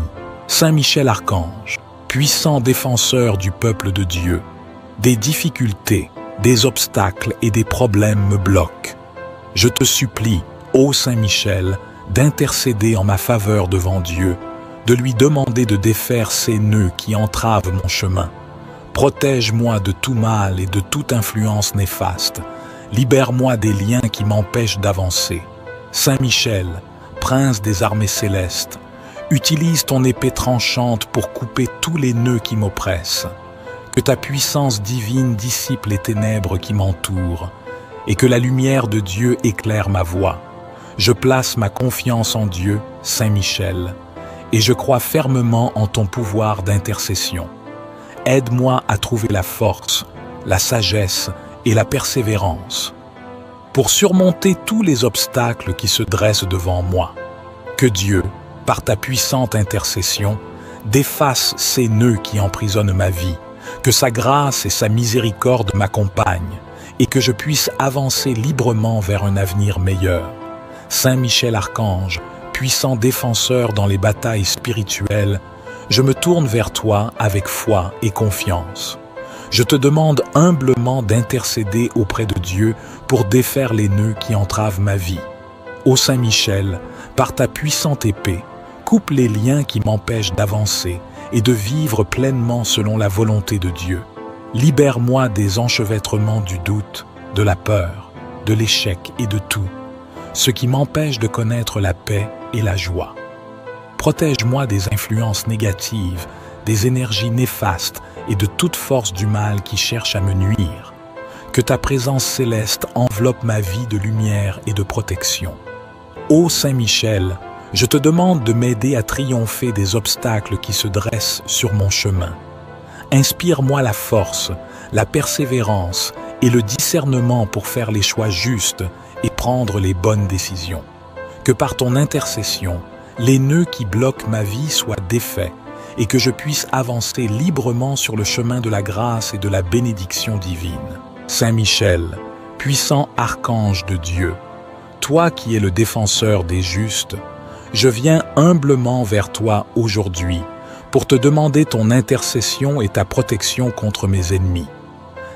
Saint Michel Archange, puissant défenseur du peuple de Dieu, des difficultés, des obstacles et des problèmes me bloquent. Je te supplie, ô Saint Michel, d'intercéder en ma faveur devant Dieu, de lui demander de défaire ces nœuds qui entravent mon chemin. Protège-moi de tout mal et de toute influence néfaste. Libère-moi des liens qui m'empêchent d'avancer. Saint Michel, prince des armées célestes, utilise ton épée tranchante pour couper tous les nœuds qui m'oppressent. Que ta puissance divine dissipe les ténèbres qui m'entourent et que la lumière de Dieu éclaire ma voie. Je place ma confiance en Dieu, Saint Michel, et je crois fermement en ton pouvoir d'intercession. Aide-moi à trouver la force, la sagesse et la persévérance pour surmonter tous les obstacles qui se dressent devant moi. Que Dieu, par ta puissante intercession, défasse ces nœuds qui emprisonnent ma vie, que sa grâce et sa miséricorde m'accompagnent et que je puisse avancer librement vers un avenir meilleur. Saint Michel Archange, puissant défenseur dans les batailles spirituelles, je me tourne vers toi avec foi et confiance. Je te demande humblement d'intercéder auprès de Dieu pour défaire les nœuds qui entravent ma vie. Ô Saint Michel, par ta puissante épée, coupe les liens qui m'empêchent d'avancer et de vivre pleinement selon la volonté de Dieu. Libère-moi des enchevêtrements du doute, de la peur, de l'échec et de tout, ce qui m'empêche de connaître la paix et la joie. Protège-moi des influences négatives, des énergies néfastes et de toute force du mal qui cherche à me nuire. Que ta présence céleste enveloppe ma vie de lumière et de protection. Ô Saint Michel, je te demande de m'aider à triompher des obstacles qui se dressent sur mon chemin. Inspire-moi la force, la persévérance et le discernement pour faire les choix justes et prendre les bonnes décisions. Que par ton intercession, les nœuds qui bloquent ma vie soient défaits et que je puisse avancer librement sur le chemin de la grâce et de la bénédiction divine. Saint Michel, puissant archange de Dieu, toi qui es le défenseur des justes, je viens humblement vers toi aujourd'hui pour te demander ton intercession et ta protection contre mes ennemis.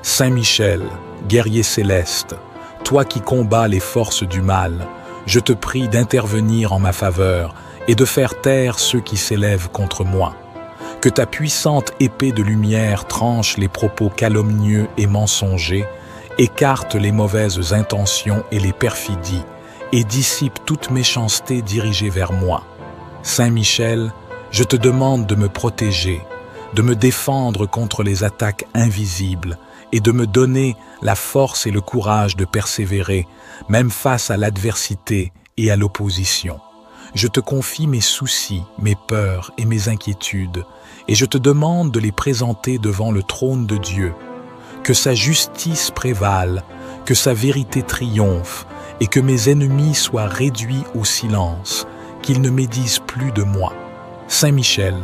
Saint Michel, guerrier céleste, toi qui combats les forces du mal, je te prie d'intervenir en ma faveur et de faire taire ceux qui s'élèvent contre moi. Que ta puissante épée de lumière tranche les propos calomnieux et mensongers, écarte les mauvaises intentions et les perfidies, et dissipe toute méchanceté dirigée vers moi. Saint Michel, je te demande de me protéger, de me défendre contre les attaques invisibles et de me donner la force et le courage de persévérer, même face à l'adversité et à l'opposition. Je te confie mes soucis, mes peurs et mes inquiétudes, et je te demande de les présenter devant le trône de Dieu. Que sa justice prévale, que sa vérité triomphe, et que mes ennemis soient réduits au silence, qu'ils ne médisent plus de moi. Saint Michel,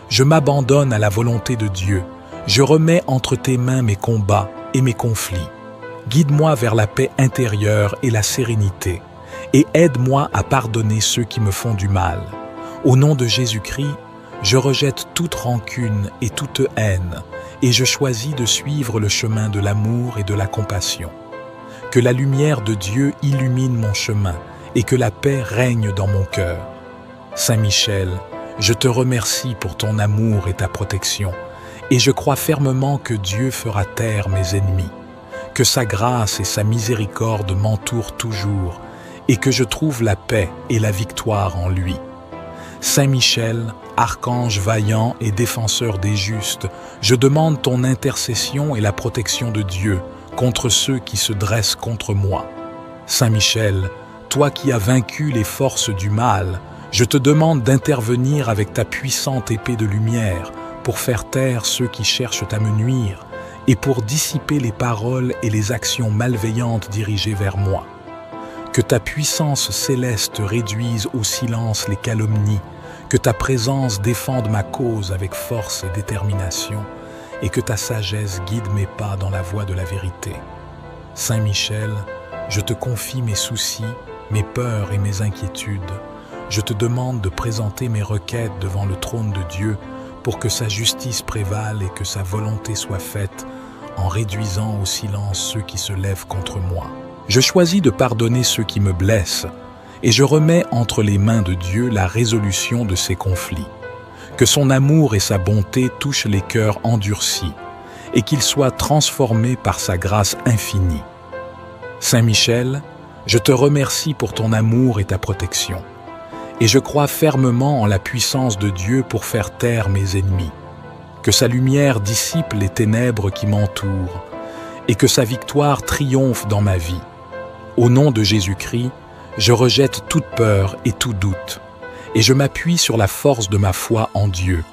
je m'abandonne à la volonté de Dieu, je remets entre tes mains mes combats et mes conflits. Guide-moi vers la paix intérieure et la sérénité, et aide-moi à pardonner ceux qui me font du mal. Au nom de Jésus-Christ, je rejette toute rancune et toute haine, et je choisis de suivre le chemin de l'amour et de la compassion. Que la lumière de Dieu illumine mon chemin, et que la paix règne dans mon cœur. Saint Michel, je te remercie pour ton amour et ta protection, et je crois fermement que Dieu fera taire mes ennemis, que sa grâce et sa miséricorde m'entourent toujours, et que je trouve la paix et la victoire en lui. Saint Michel, archange vaillant et défenseur des justes, je demande ton intercession et la protection de Dieu contre ceux qui se dressent contre moi. Saint Michel, toi qui as vaincu les forces du mal, je te demande d'intervenir avec ta puissante épée de lumière pour faire taire ceux qui cherchent à me nuire et pour dissiper les paroles et les actions malveillantes dirigées vers moi. Que ta puissance céleste réduise au silence les calomnies, que ta présence défende ma cause avec force et détermination, et que ta sagesse guide mes pas dans la voie de la vérité. Saint Michel, je te confie mes soucis, mes peurs et mes inquiétudes. Je te demande de présenter mes requêtes devant le trône de Dieu pour que sa justice prévale et que sa volonté soit faite en réduisant au silence ceux qui se lèvent contre moi. Je choisis de pardonner ceux qui me blessent et je remets entre les mains de Dieu la résolution de ces conflits. Que son amour et sa bonté touchent les cœurs endurcis et qu'ils soient transformés par sa grâce infinie. Saint Michel, je te remercie pour ton amour et ta protection, et je crois fermement en la puissance de Dieu pour faire taire mes ennemis. Que sa lumière dissipe les ténèbres qui m'entourent, et que sa victoire triomphe dans ma vie. Au nom de Jésus-Christ, je rejette toute peur et tout doute, et je m'appuie sur la force de ma foi en Dieu.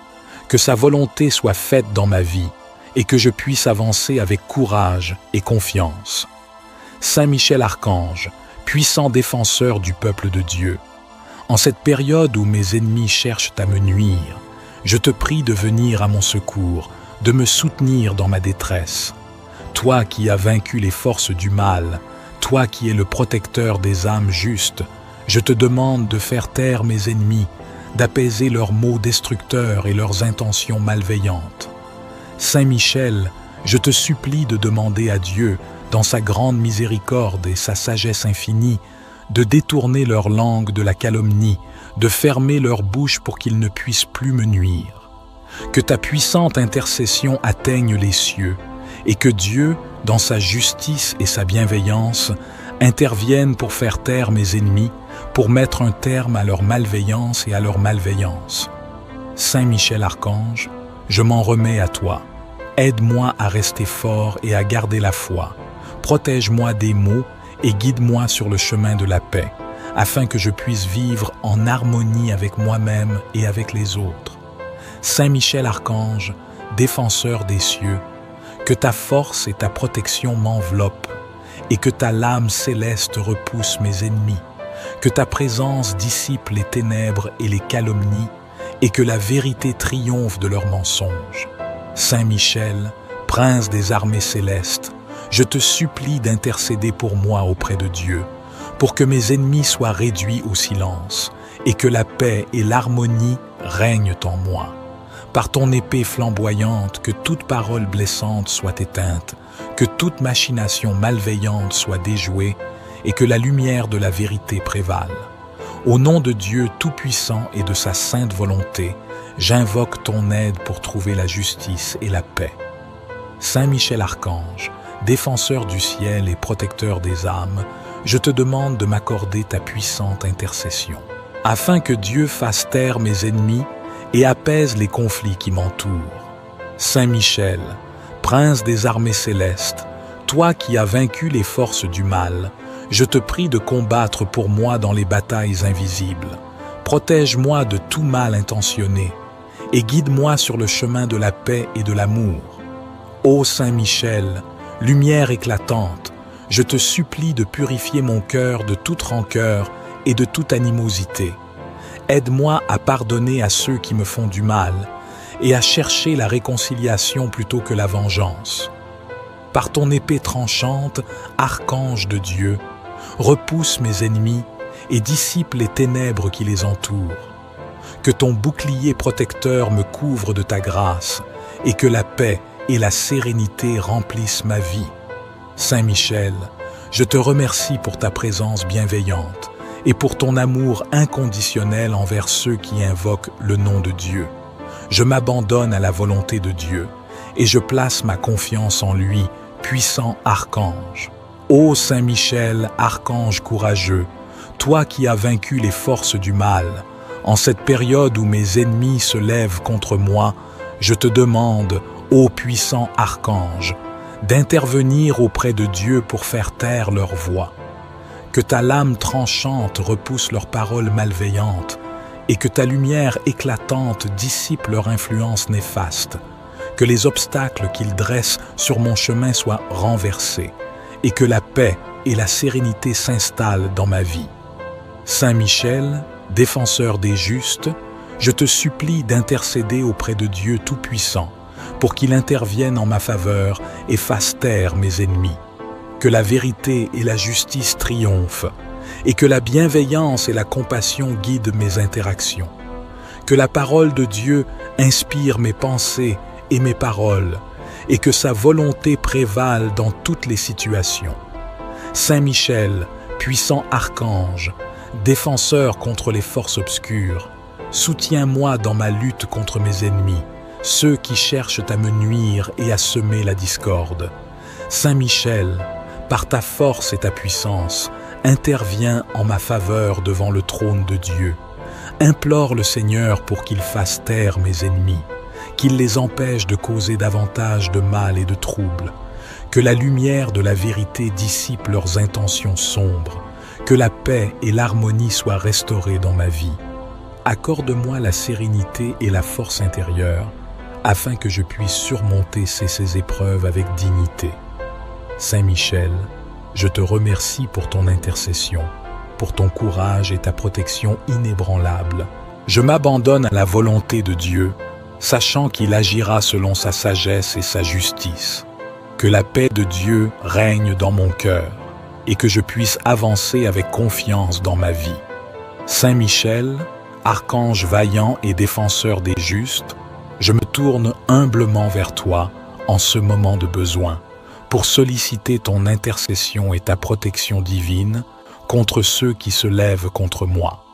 Que sa volonté soit faite dans ma vie, et que je puisse avancer avec courage et confiance. Saint Michel Archange, puissant défenseur du peuple de Dieu, en cette période où mes ennemis cherchent à me nuire, je te prie de venir à mon secours, de me soutenir dans ma détresse. Toi qui as vaincu les forces du mal, toi qui es le protecteur des âmes justes, je te demande de faire taire mes ennemis, d'apaiser leurs maux destructeurs et leurs intentions malveillantes. Saint Michel, je te supplie de demander à Dieu, dans sa grande miséricorde et sa sagesse infinie, de détourner leur langue de la calomnie, de fermer leur bouche pour qu'ils ne puissent plus me nuire. Que ta puissante intercession atteigne les cieux, et que Dieu, dans sa justice et sa bienveillance, intervienne pour faire taire mes ennemis, pour mettre un terme à leur malveillance et à leur malveillance. Saint Michel Archange, je m'en remets à toi. Aide-moi à rester fort et à garder la foi. Protège-moi des maux et guide-moi sur le chemin de la paix, afin que je puisse vivre en harmonie avec moi-même et avec les autres. Saint Michel Archange, défenseur des cieux, que ta force et ta protection m'enveloppent, et que ta lame céleste repousse mes ennemis, que ta présence dissipe les ténèbres et les calomnies, et que la vérité triomphe de leurs mensonges. Saint Michel, prince des armées célestes, je te supplie d'intercéder pour moi auprès de Dieu, pour que mes ennemis soient réduits au silence, et que la paix et l'harmonie règnent en moi. Par ton épée flamboyante, que toute parole blessante soit éteinte, que toute machination malveillante soit déjouée, et que la lumière de la vérité prévale. Au nom de Dieu Tout-Puissant et de sa sainte volonté, j'invoque ton aide pour trouver la justice et la paix. Saint Michel Archange, défenseur du ciel et protecteur des âmes, je te demande de m'accorder ta puissante intercession, afin que Dieu fasse taire mes ennemis et apaise les conflits qui m'entourent. Saint Michel, prince des armées célestes, toi qui as vaincu les forces du mal, je te prie de combattre pour moi dans les batailles invisibles. Protège-moi de tout mal intentionné et guide-moi sur le chemin de la paix et de l'amour. Ô Saint Michel, lumière éclatante, je te supplie de purifier mon cœur de toute rancœur et de toute animosité. Aide-moi à pardonner à ceux qui me font du mal et à chercher la réconciliation plutôt que la vengeance. Par ton épée tranchante, archange de Dieu, repousse mes ennemis et dissipe les ténèbres qui les entourent. Que ton bouclier protecteur me couvre de ta grâce et que la paix et la sérénité remplissent ma vie. Saint Michel, je te remercie pour ta présence bienveillante et pour ton amour inconditionnel envers ceux qui invoquent le nom de Dieu. Je m'abandonne à la volonté de Dieu et je place ma confiance en lui, puissant archange. Ô Saint Michel, archange courageux, toi qui as vaincu les forces du mal, en cette période où mes ennemis se lèvent contre moi, je te demande, ô puissant archange, d'intervenir auprès de Dieu pour faire taire leur voix. Que ta lame tranchante repousse leurs paroles malveillantes et que ta lumière éclatante dissipe leur influence néfaste. Que les obstacles qu'ils dressent sur mon chemin soient renversés et que la paix et la sérénité s'installe dans ma vie. Saint Michel, défenseur des justes, je te supplie d'intercéder auprès de Dieu Tout-Puissant pour qu'il intervienne en ma faveur et fasse taire mes ennemis. Que la vérité et la justice triomphent et que la bienveillance et la compassion guident mes interactions. Que la parole de Dieu inspire mes pensées et mes paroles et que sa volonté prévale dans toutes les situations. Saint Michel, puissant archange, défenseur contre les forces obscures, soutiens-moi dans ma lutte contre mes ennemis, ceux qui cherchent à me nuire et à semer la discorde. Saint Michel, par ta force et ta puissance, interviens en ma faveur devant le trône de Dieu. Implore le Seigneur pour qu'il fasse taire mes ennemis, qu'il les empêche de causer davantage de mal et de troubles, que la lumière de la vérité dissipe leurs intentions sombres, que la paix et l'harmonie soient restaurées dans ma vie. Accorde-moi la sérénité et la force intérieure, afin que je puisse surmonter ces épreuves avec dignité. Saint Michel, je te remercie pour ton intercession, pour ton courage et ta protection inébranlable. Je m'abandonne à la volonté de Dieu, sachant qu'il agira selon sa sagesse et sa justice. Que la paix de Dieu règne dans mon cœur et que je puisse avancer avec confiance dans ma vie. Saint Michel, archange vaillant et défenseur des justes, je me tourne humblement vers toi en ce moment de besoin pour solliciter ton intercession et ta protection divine contre ceux qui se lèvent contre moi.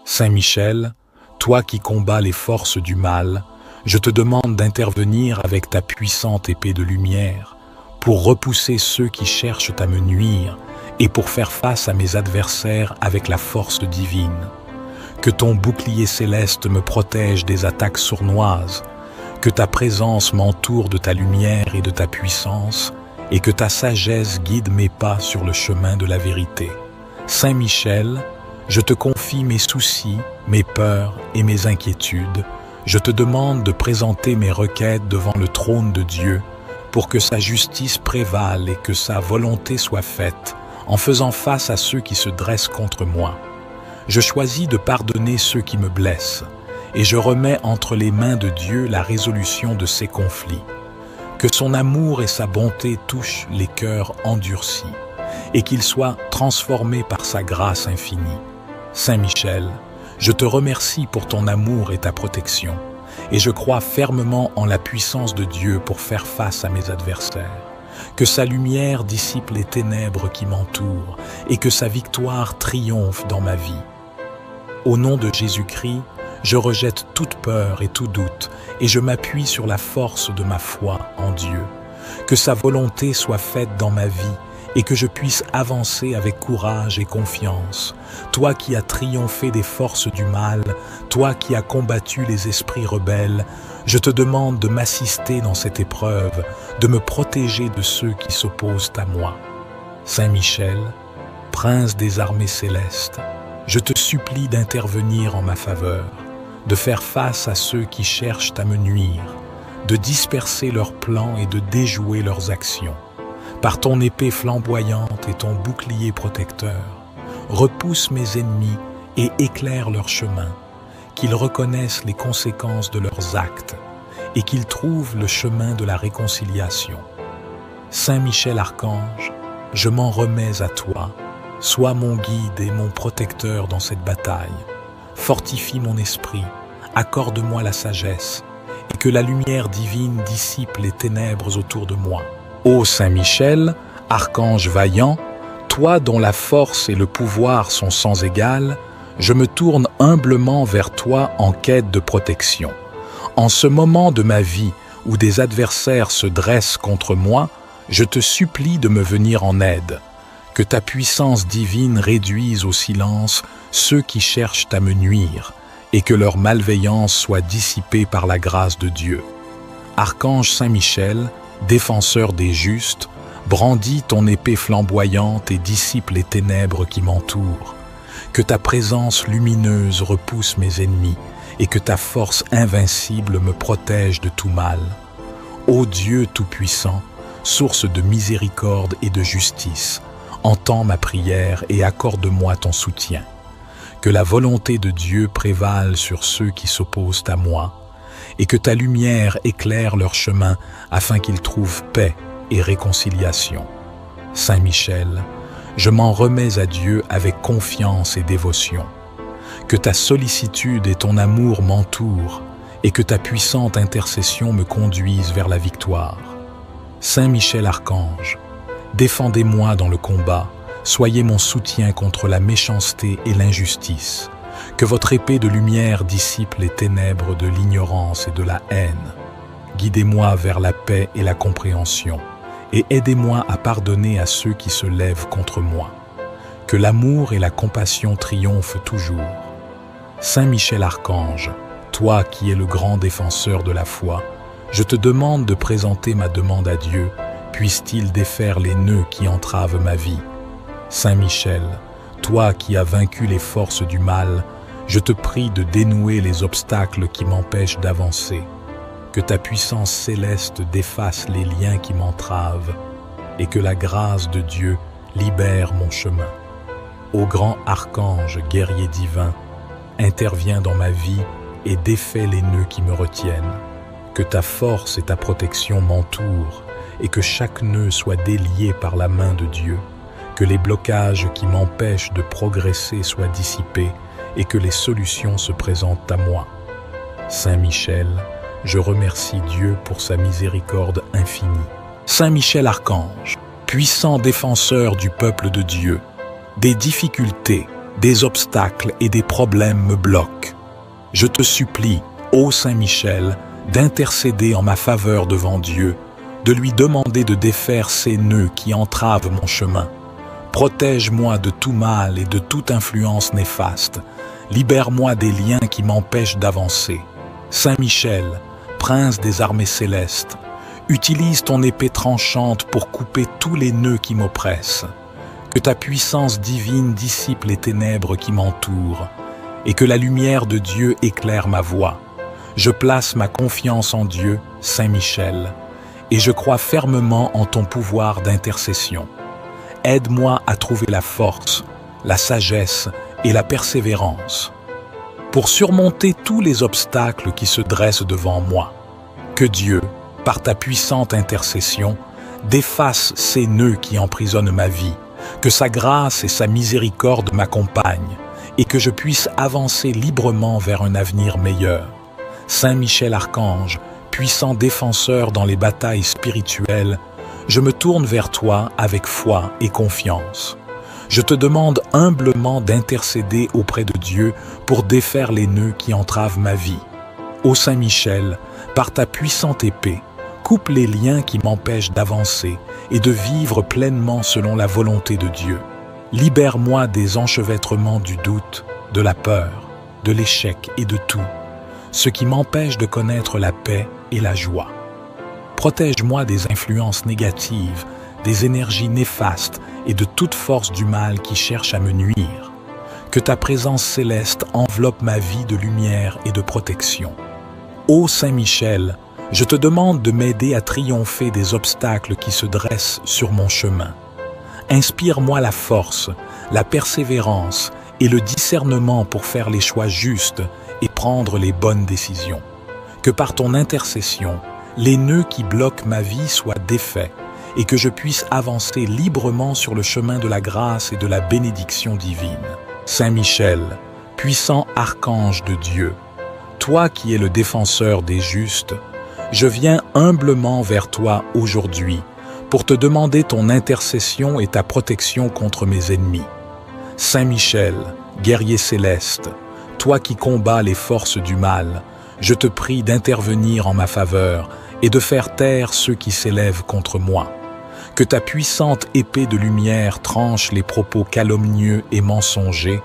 Saint Michel, toi qui combats les forces du mal, je te demande d'intervenir avec ta puissante épée de lumière pour repousser ceux qui cherchent à me nuire et pour faire face à mes adversaires avec la force divine. Que ton bouclier céleste me protège des attaques sournoises, que ta présence m'entoure de ta lumière et de ta puissance, et que ta sagesse guide mes pas sur le chemin de la vérité. Saint Michel, je te confie mes soucis, mes peurs et mes inquiétudes. Je te demande de présenter mes requêtes devant le trône de Dieu pour que sa justice prévale et que sa volonté soit faite en faisant face à ceux qui se dressent contre moi. Je choisis de pardonner ceux qui me blessent et je remets entre les mains de Dieu la résolution de ces conflits. Que son amour et sa bonté touchent les cœurs endurcis et qu'ils soient transformés par sa grâce infinie. Saint Michel, je te remercie pour ton amour et ta protection, et je crois fermement en la puissance de Dieu pour faire face à mes adversaires. Que sa lumière dissipe les ténèbres qui m'entourent, et que sa victoire triomphe dans ma vie. Au nom de Jésus-Christ, je rejette toute peur et tout doute, et je m'appuie sur la force de ma foi en Dieu. Que sa volonté soit faite dans ma vie, et que je puisse avancer avec courage et confiance. Toi qui as triomphé des forces du mal, toi qui as combattu les esprits rebelles, je te demande de m'assister dans cette épreuve, de me protéger de ceux qui s'opposent à moi. Saint Michel, prince des armées célestes, je te supplie d'intervenir en ma faveur, de faire face à ceux qui cherchent à me nuire, de disperser leurs plans et de déjouer leurs actions. Par ton épée flamboyante et ton bouclier protecteur, repousse mes ennemis et éclaire leur chemin, qu'ils reconnaissent les conséquences de leurs actes et qu'ils trouvent le chemin de la réconciliation. Saint Michel Archange, je m'en remets à toi, sois mon guide et mon protecteur dans cette bataille. Fortifie mon esprit, accorde-moi la sagesse et que la lumière divine dissipe les ténèbres autour de moi. Ô Saint Michel, archange vaillant, toi dont la force et le pouvoir sont sans égal, je me tourne humblement vers toi en quête de protection. En ce moment de ma vie où des adversaires se dressent contre moi, je te supplie de me venir en aide. Que ta puissance divine réduise au silence ceux qui cherchent à me nuire et que leur malveillance soit dissipée par la grâce de Dieu. Archange Saint Michel, défenseur des justes, brandis ton épée flamboyante et dissipe les ténèbres qui m'entourent. Que ta présence lumineuse repousse mes ennemis et que ta force invincible me protège de tout mal. Ô Dieu Tout-Puissant, source de miséricorde et de justice, entends ma prière et accorde-moi ton soutien. Que la volonté de Dieu prévale sur ceux qui s'opposent à moi, et que ta lumière éclaire leur chemin afin qu'ils trouvent paix et réconciliation. Saint Michel, je m'en remets à Dieu avec confiance et dévotion. Que ta sollicitude et ton amour m'entourent, et que ta puissante intercession me conduise vers la victoire. Saint Michel Archange, défendez-moi dans le combat, soyez mon soutien contre la méchanceté et l'injustice. Que votre épée de lumière dissipe les ténèbres de l'ignorance et de la haine. Guidez-moi vers la paix et la compréhension, et aidez-moi à pardonner à ceux qui se lèvent contre moi. Que l'amour et la compassion triomphent toujours. Saint Michel Archange, toi qui es le grand défenseur de la foi, je te demande de présenter ma demande à Dieu, puisse-t-il défaire les nœuds qui entravent ma vie. Saint Michel, toi qui as vaincu les forces du mal, je te prie de dénouer les obstacles qui m'empêchent d'avancer. Que ta puissance céleste défasse les liens qui m'entravent et que la grâce de Dieu libère mon chemin. Ô grand archange guerrier divin, interviens dans ma vie et défais les nœuds qui me retiennent. Que ta force et ta protection m'entourent et que chaque nœud soit délié par la main de Dieu. Que les blocages qui m'empêchent de progresser soient dissipés et que les solutions se présentent à moi. Saint Michel, je remercie Dieu pour sa miséricorde infinie. Saint Michel Archange, puissant défenseur du peuple de Dieu, des difficultés, des obstacles et des problèmes me bloquent. Je te supplie, ô Saint Michel, d'intercéder en ma faveur devant Dieu, de lui demander de défaire ces nœuds qui entravent mon chemin. Protège-moi de tout mal et de toute influence néfaste. Libère-moi des liens qui m'empêchent d'avancer. Saint Michel, prince des armées célestes, utilise ton épée tranchante pour couper tous les nœuds qui m'oppressent. Que ta puissance divine dissipe les ténèbres qui m'entourent et que la lumière de Dieu éclaire ma voie. Je place ma confiance en Dieu, Saint Michel, et je crois fermement en ton pouvoir d'intercession. Aide-moi à trouver la force, la sagesse et la persévérance pour surmonter tous les obstacles qui se dressent devant moi. Que Dieu, par ta puissante intercession, défasse ces nœuds qui emprisonnent ma vie, que sa grâce et sa miséricorde m'accompagnent et que je puisse avancer librement vers un avenir meilleur. Saint Michel Archange, puissant défenseur dans les batailles spirituelles, je me tourne vers toi avec foi et confiance. Je te demande humblement d'intercéder auprès de Dieu pour défaire les nœuds qui entravent ma vie. Ô Saint Michel, par ta puissante épée, coupe les liens qui m'empêchent d'avancer et de vivre pleinement selon la volonté de Dieu. Libère-moi des enchevêtrements du doute, de la peur, de l'échec et de tout, ce qui m'empêche de connaître la paix et la joie. Protège-moi des influences négatives, des énergies néfastes et de toute force du mal qui cherche à me nuire. Que ta présence céleste enveloppe ma vie de lumière et de protection. Ô Saint Michel, je te demande de m'aider à triompher des obstacles qui se dressent sur mon chemin. Inspire-moi la force, la persévérance et le discernement pour faire les choix justes et prendre les bonnes décisions. Que par ton intercession, les nœuds qui bloquent ma vie soient défaits et que je puisse avancer librement sur le chemin de la grâce et de la bénédiction divine. Saint Michel, puissant archange de Dieu, toi qui es le défenseur des justes, je viens humblement vers toi aujourd'hui pour te demander ton intercession et ta protection contre mes ennemis. Saint Michel, guerrier céleste, toi qui combats les forces du mal, je te prie d'intervenir en ma faveur et de faire taire ceux qui s'élèvent contre moi. Que ta puissante épée de lumière tranche les propos calomnieux et mensongers,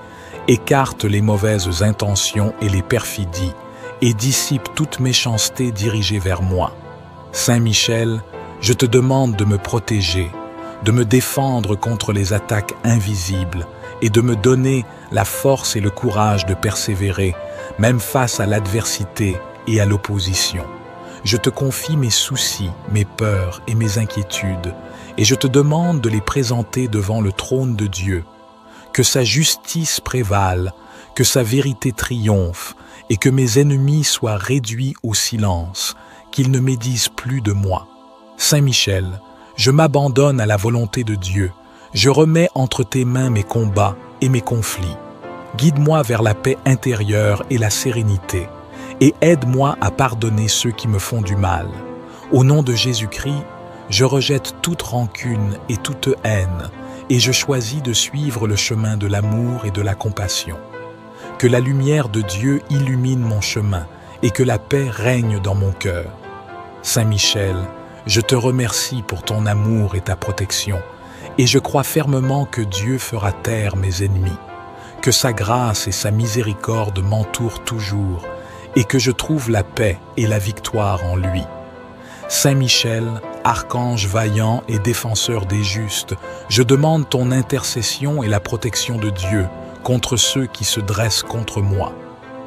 écarte les mauvaises intentions et les perfidies, et dissipe toute méchanceté dirigée vers moi. Saint Michel, je te demande de me protéger, de me défendre contre les attaques invisibles et de me donner la force et le courage de persévérer, même face à l'adversité et à l'opposition. je te confie mes soucis, mes peurs et mes inquiétudes, et je te demande de les présenter devant le trône de Dieu. Que sa justice prévale, que sa vérité triomphe, et que mes ennemis soient réduits au silence, qu'ils ne médisent plus de moi. Saint Michel, je m'abandonne à la volonté de Dieu, je remets entre tes mains mes combats et mes conflits. Guide-moi vers la paix intérieure et la sérénité, et aide-moi à pardonner ceux qui me font du mal. Au nom de Jésus-Christ, je rejette toute rancune et toute haine, et je choisis de suivre le chemin de l'amour et de la compassion. Que la lumière de Dieu illumine mon chemin, et que la paix règne dans mon cœur. Saint Michel, je te remercie pour ton amour et ta protection, et je crois fermement que Dieu fera taire mes ennemis, que sa grâce et sa miséricorde m'entourent toujours, et que je trouve la paix et la victoire en lui. Saint Michel, archange vaillant et défenseur des justes, je demande ton intercession et la protection de Dieu contre ceux qui se dressent contre moi.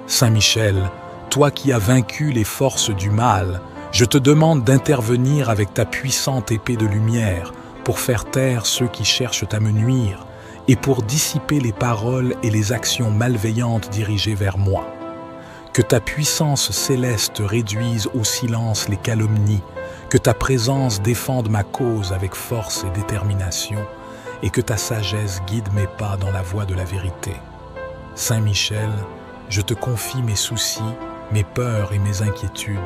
Saint Michel, toi qui as vaincu les forces du mal, je te demande d'intervenir avec ta puissante épée de lumière pour faire taire ceux qui cherchent à me nuire et pour dissiper les paroles et les actions malveillantes dirigées vers moi. Que ta puissance céleste réduise au silence les calomnies, que ta présence défende ma cause avec force et détermination, et que ta sagesse guide mes pas dans la voie de la vérité. Saint Michel, je te confie mes soucis, mes peurs et mes inquiétudes.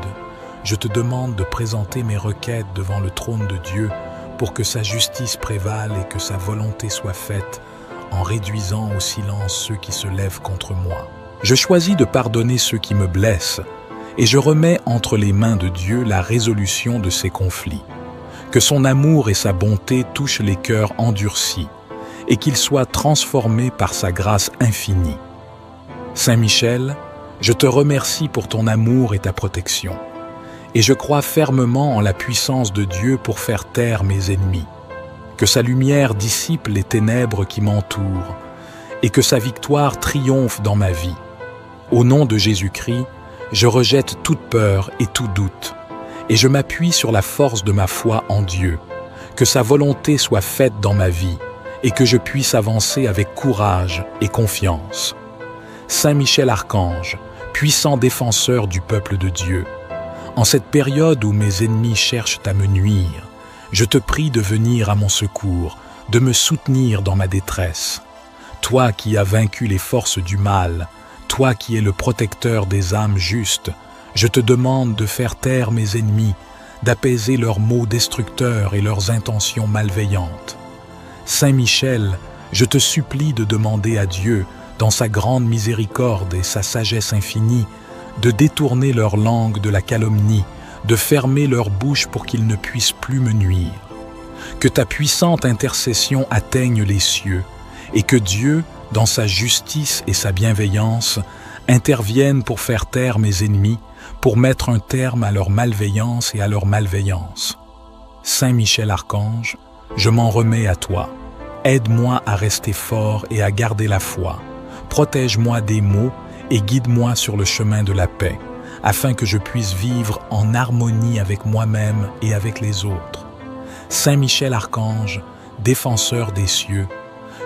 Je te demande de présenter mes requêtes devant le trône de Dieu pour que sa justice prévale et que sa volonté soit faite en réduisant au silence ceux qui se lèvent contre moi. Je choisis de pardonner ceux qui me blessent et je remets entre les mains de Dieu la résolution de ces conflits. Que son amour et sa bonté touchent les cœurs endurcis et qu'ils soient transformés par sa grâce infinie. Saint Michel, je te remercie pour ton amour et ta protection, et je crois fermement en la puissance de Dieu pour faire taire mes ennemis. Que sa lumière dissipe les ténèbres qui m'entourent, et que sa victoire triomphe dans ma vie. Au nom de Jésus-Christ, je rejette toute peur et tout doute, et je m'appuie sur la force de ma foi en Dieu. Que sa volonté soit faite dans ma vie, et que je puisse avancer avec courage et confiance. Saint Michel Archange, puissant défenseur du peuple de Dieu, en cette période où mes ennemis cherchent à me nuire, je te prie de venir à mon secours, de me soutenir dans ma détresse. Toi qui as vaincu les forces du mal, toi qui es le protecteur des âmes justes, je te demande de faire taire mes ennemis, d'apaiser leurs maux destructeurs et leurs intentions malveillantes. Saint Michel, je te supplie de demander à Dieu, dans sa grande miséricorde et sa sagesse infinie, de détourner leur langue de la calomnie, de fermer leur bouche pour qu'ils ne puissent plus me nuire. Que ta puissante intercession atteigne les cieux, et que Dieu, dans sa justice et sa bienveillance, intervienne pour faire taire mes ennemis, pour mettre un terme à leur malveillance et à leur malveillance. Saint Michel Archange, je m'en remets à toi. Aide-moi à rester fort et à garder la foi. Protège-moi des maux et guide-moi sur le chemin de la paix, afin que je puisse vivre en harmonie avec moi-même et avec les autres. Saint Michel Archange, défenseur des cieux,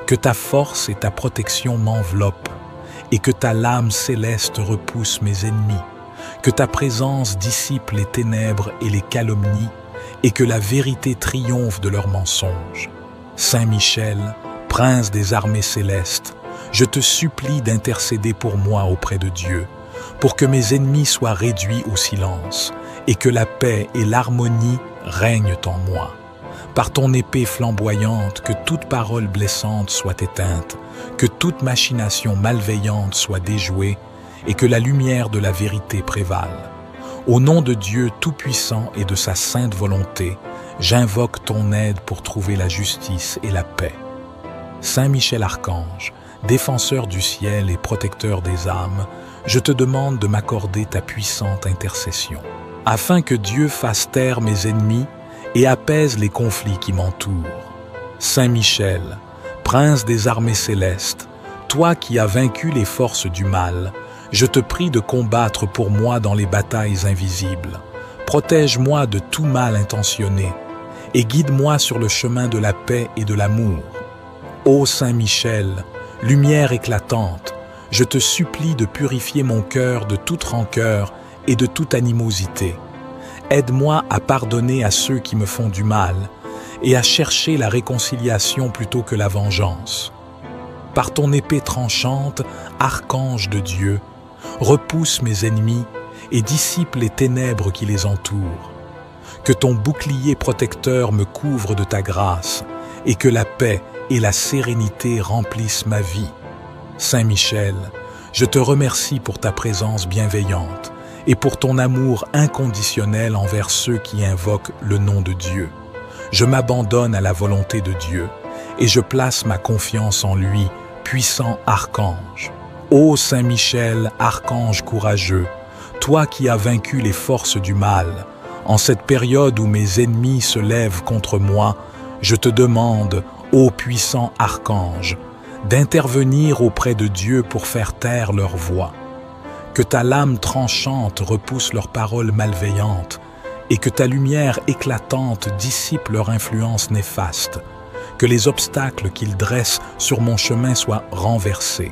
que ta force et ta protection m'enveloppent, et que ta lame céleste repousse mes ennemis, que ta présence dissipe les ténèbres et les calomnies, et que la vérité triomphe de leurs mensonges. Saint Michel, prince des armées célestes, je te supplie d'intercéder pour moi auprès de Dieu, pour que mes ennemis soient réduits au silence, et que la paix et l'harmonie règnent en moi. Par ton épée flamboyante, que toute parole blessante soit éteinte, que toute machination malveillante soit déjouée, et que la lumière de la vérité prévale. Au nom de Dieu Tout-Puissant et de sa sainte volonté, j'invoque ton aide pour trouver la justice et la paix. Saint Michel Archange, défenseur du ciel et protecteur des âmes, je te demande de m'accorder ta puissante intercession, afin que Dieu fasse taire mes ennemis et apaise les conflits qui m'entourent. Saint Michel, prince des armées célestes, toi qui as vaincu les forces du mal, je te prie de combattre pour moi dans les batailles invisibles. Protège-moi de tout mal intentionné et guide-moi sur le chemin de la paix et de l'amour. Ô Saint Michel, lumière éclatante, je te supplie de purifier mon cœur de toute rancœur et de toute animosité. Aide-moi à pardonner à ceux qui me font du mal et à chercher la réconciliation plutôt que la vengeance. Par ton épée tranchante, archange de Dieu, repousse mes ennemis et dissipe les ténèbres qui les entourent. Que ton bouclier protecteur me couvre de ta grâce et que la paix et la sérénité remplissent ma vie. Saint Michel, je te remercie pour ta présence bienveillante et pour ton amour inconditionnel envers ceux qui invoquent le nom de Dieu. Je m'abandonne à la volonté de Dieu et je place ma confiance en lui, puissant archange. Ô Saint Michel, archange courageux, toi qui as vaincu les forces du mal, en cette période où mes ennemis se lèvent contre moi, je te demande, ô puissant archange, d'intervenir auprès de Dieu pour faire taire leur voix. Que ta lame tranchante repousse leurs paroles malveillantes et que ta lumière éclatante dissipe leur influence néfaste. Que les obstacles qu'ils dressent sur mon chemin soient renversés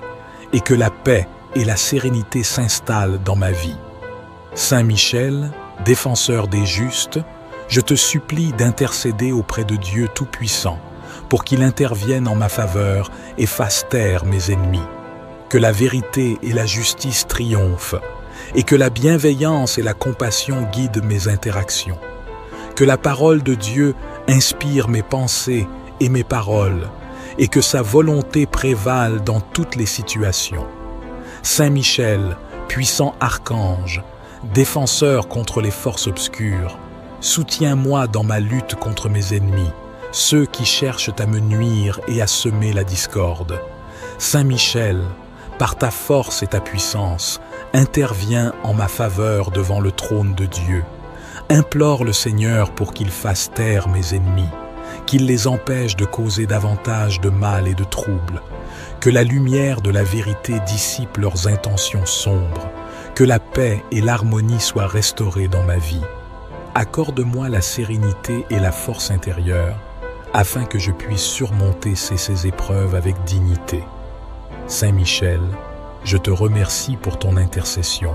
et que la paix et la sérénité s'installent dans ma vie. Saint Michel, défenseur des justes, je te supplie d'intercéder auprès de Dieu Tout-Puissant pour qu'il intervienne en ma faveur et fasse taire mes ennemis. Que la vérité et la justice triomphent et que la bienveillance et la compassion guident mes interactions. Que la parole de Dieu inspire mes pensées et mes paroles et que sa volonté prévale dans toutes les situations. Saint Michel, puissant archange, défenseur contre les forces obscures, soutiens-moi dans ma lutte contre mes ennemis, ceux qui cherchent à me nuire et à semer la discorde. Saint Michel, par ta force et ta puissance, interviens en ma faveur devant le trône de Dieu. Implore le Seigneur pour qu'il fasse taire mes ennemis, qu'il les empêche de causer davantage de mal et de troubles, que la lumière de la vérité dissipe leurs intentions sombres, que la paix et l'harmonie soient restaurées dans ma vie. Accorde-moi la sérénité et la force intérieure, afin que je puisse surmonter ces épreuves avec dignité. Saint Michel, je te remercie pour ton intercession,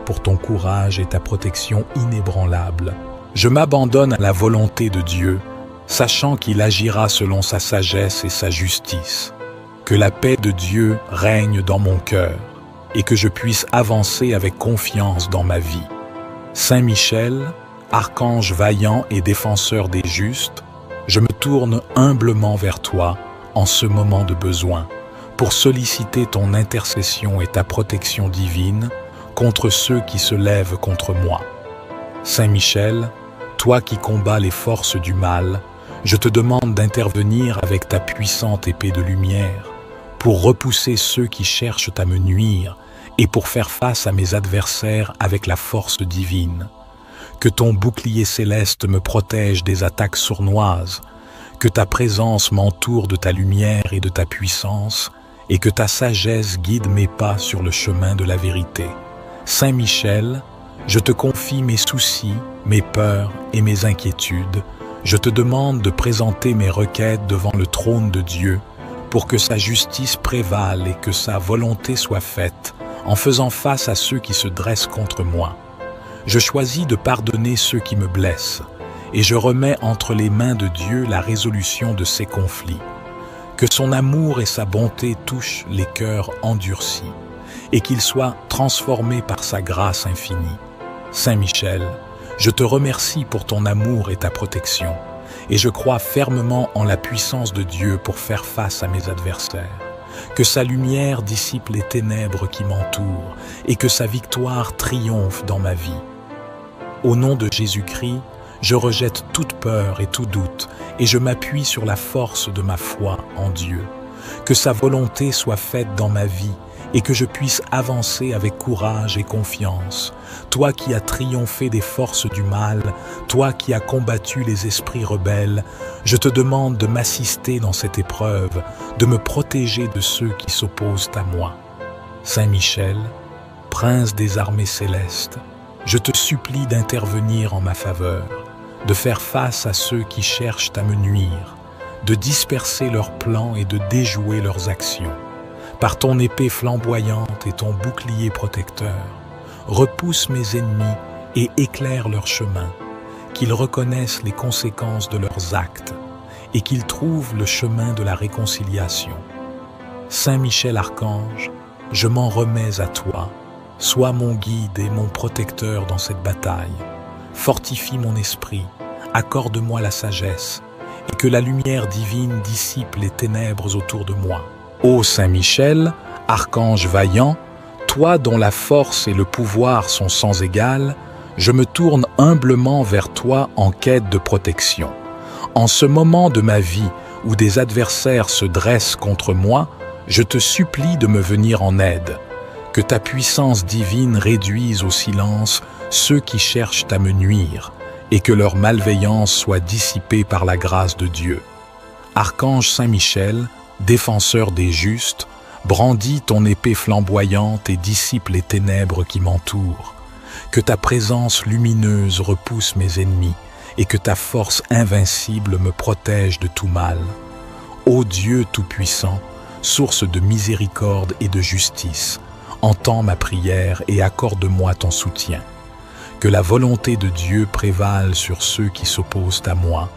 pour ton courage et ta protection inébranlable. Je m'abandonne à la volonté de Dieu, sachant qu'il agira selon sa sagesse et sa justice. Que la paix de Dieu règne dans mon cœur et que je puisse avancer avec confiance dans ma vie. Saint Michel, archange vaillant et défenseur des justes, je me tourne humblement vers toi en ce moment de besoin pour solliciter ton intercession et ta protection divine contre ceux qui se lèvent contre moi. Saint Michel, toi qui combats les forces du mal, je te demande d'intervenir avec ta puissante épée de lumière pour repousser ceux qui cherchent à me nuire et pour faire face à mes adversaires avec la force divine. Que ton bouclier céleste me protège des attaques sournoises, que ta présence m'entoure de ta lumière et de ta puissance, et que ta sagesse guide mes pas sur le chemin de la vérité. Saint Michel, je te confie mes soucis, mes peurs et mes inquiétudes. Je te demande de présenter mes requêtes devant le trône de Dieu pour que sa justice prévale et que sa volonté soit faite en faisant face à ceux qui se dressent contre moi. Je choisis de pardonner ceux qui me blessent et je remets entre les mains de Dieu la résolution de ces conflits. Que son amour et sa bonté touchent les cœurs endurcis et qu'ils soient transformés par sa grâce infinie. Saint Michel, je te remercie pour ton amour et ta protection et je crois fermement en la puissance de Dieu pour faire face à mes adversaires. Que sa lumière dissipe les ténèbres qui m'entourent et que sa victoire triomphe dans ma vie. Au nom de Jésus-Christ, je rejette toute peur et tout doute et je m'appuie sur la force de ma foi en Dieu. Que sa volonté soit faite dans ma vie et que je puisse avancer avec courage et confiance. Toi qui as triomphé des forces du mal, toi qui as combattu les esprits rebelles, je te demande de m'assister dans cette épreuve, de me protéger de ceux qui s'opposent à moi. Saint Michel, prince des armées célestes, je te supplie d'intervenir en ma faveur, de faire face à ceux qui cherchent à me nuire, de disperser leurs plans et de déjouer leurs actions. Par ton épée flamboyante et ton bouclier protecteur, repousse mes ennemis et éclaire leur chemin, qu'ils reconnaissent les conséquences de leurs actes et qu'ils trouvent le chemin de la réconciliation. Saint Michel Archange, je m'en remets à toi. Sois mon guide et mon protecteur dans cette bataille. Fortifie mon esprit, accorde-moi la sagesse, et que la lumière divine dissipe les ténèbres autour de moi. Ô Saint Michel, archange vaillant, toi dont la force et le pouvoir sont sans égal, je me tourne humblement vers toi en quête de protection. En ce moment de ma vie où des adversaires se dressent contre moi, je te supplie de me venir en aide. Que ta puissance divine réduise au silence ceux qui cherchent à me nuire et que leur malveillance soit dissipée par la grâce de Dieu. Archange Saint Michel, défenseur des justes, brandis ton épée flamboyante et dissipe les ténèbres qui m'entourent. Que ta présence lumineuse repousse mes ennemis et que ta force invincible me protège de tout mal. Ô Dieu Tout-Puissant, source de miséricorde et de justice, entends ma prière et accorde-moi ton soutien. Que la volonté de Dieu prévale sur ceux qui s'opposent à moi,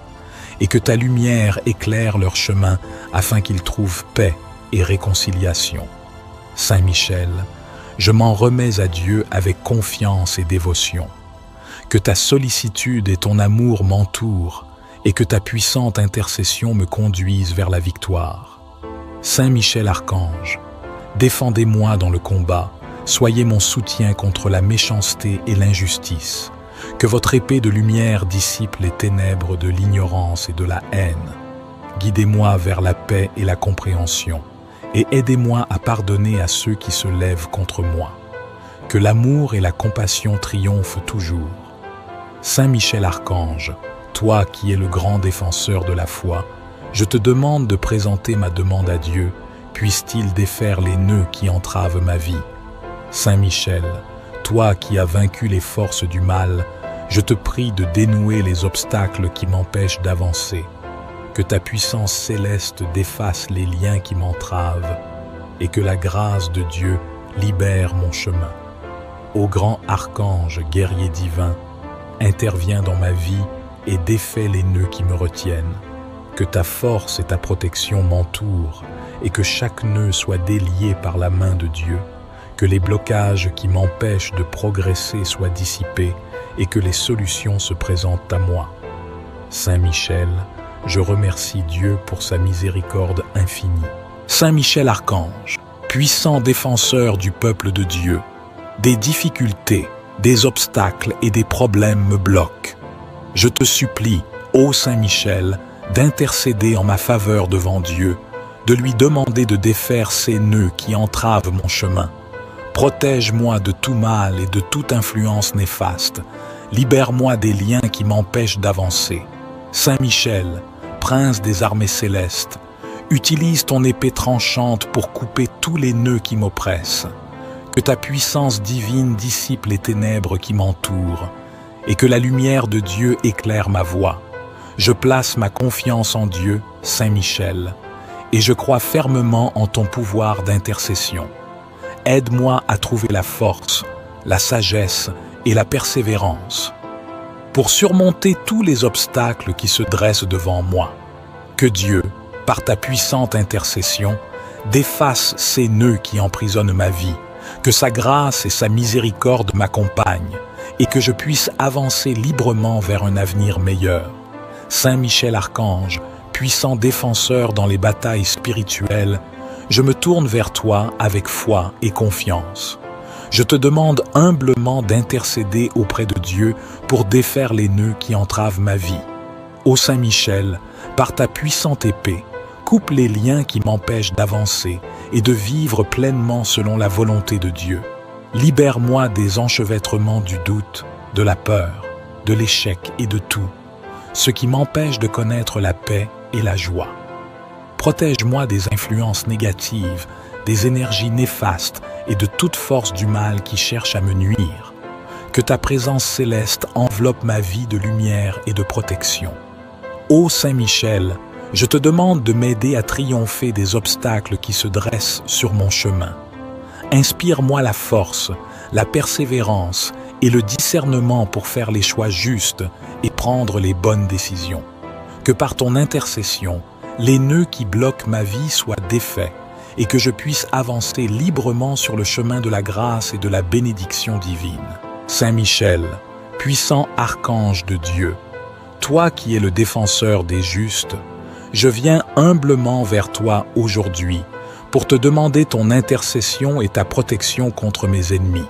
et que ta lumière éclaire leur chemin afin qu'ils trouvent paix et réconciliation. Saint Michel, je m'en remets à Dieu avec confiance et dévotion. Que ta sollicitude et ton amour m'entourent, et que ta puissante intercession me conduise vers la victoire. Saint Michel Archange, défendez-moi dans le combat, soyez mon soutien contre la méchanceté et l'injustice. Que votre épée de lumière dissipe les ténèbres de l'ignorance et de la haine. Guidez-moi vers la paix et la compréhension, et aidez-moi à pardonner à ceux qui se lèvent contre moi. Que l'amour et la compassion triomphent toujours. Saint Michel Archange, toi qui es le grand défenseur de la foi, je te demande de présenter ma demande à Dieu, puisse-t-il défaire les nœuds qui entravent ma vie. Saint Michel, toi qui as vaincu les forces du mal, je te prie de dénouer les obstacles qui m'empêchent d'avancer. Que ta puissance céleste défasse les liens qui m'entravent et que la grâce de Dieu libère mon chemin. Ô grand archange guerrier divin, interviens dans ma vie et défais les nœuds qui me retiennent. Que ta force et ta protection m'entourent et que chaque nœud soit délié par la main de Dieu. Que les blocages qui m'empêchent de progresser soient dissipés et que les solutions se présentent à moi. Saint Michel, je remercie Dieu pour sa miséricorde infinie. Saint Michel Archange, puissant défenseur du peuple de Dieu, des difficultés, des obstacles et des problèmes me bloquent. Je te supplie, ô Saint Michel, d'intercéder en ma faveur devant Dieu, de lui demander de défaire ces nœuds qui entravent mon chemin. Protège-moi de tout mal et de toute influence néfaste. Libère-moi des liens qui m'empêchent d'avancer. Saint Michel, prince des armées célestes, utilise ton épée tranchante pour couper tous les nœuds qui m'oppressent. Que ta puissance divine dissipe les ténèbres qui m'entourent et que la lumière de Dieu éclaire ma voie. Je place ma confiance en Dieu, Saint Michel, et je crois fermement en ton pouvoir d'intercession. Aide-moi à trouver la force, la sagesse et la persévérance pour surmonter tous les obstacles qui se dressent devant moi. Que Dieu, par ta puissante intercession, défasse ces nœuds qui emprisonnent ma vie, que sa grâce et sa miséricorde m'accompagnent et que je puisse avancer librement vers un avenir meilleur. Saint Michel Archange, puissant défenseur dans les batailles spirituelles, je me tourne vers toi avec foi et confiance. Je te demande humblement d'intercéder auprès de Dieu pour défaire les nœuds qui entravent ma vie. Ô Saint Michel, par ta puissante épée, coupe les liens qui m'empêchent d'avancer et de vivre pleinement selon la volonté de Dieu. Libère-moi des enchevêtrements du doute, de la peur, de l'échec et de tout, ce qui m'empêche de connaître la paix et la joie. Protège-moi des influences négatives, des énergies néfastes et de toute force du mal qui cherche à me nuire. Que ta présence céleste enveloppe ma vie de lumière et de protection. Ô Saint Michel, je te demande de m'aider à triompher des obstacles qui se dressent sur mon chemin. Inspire-moi la force, la persévérance et le discernement pour faire les choix justes et prendre les bonnes décisions. Que par ton intercession, les nœuds qui bloquent ma vie soient défaits et que je puisse avancer librement sur le chemin de la grâce et de la bénédiction divine. Saint Michel, puissant archange de Dieu, toi qui es le défenseur des justes, je viens humblement vers toi aujourd'hui pour te demander ton intercession et ta protection contre mes ennemis.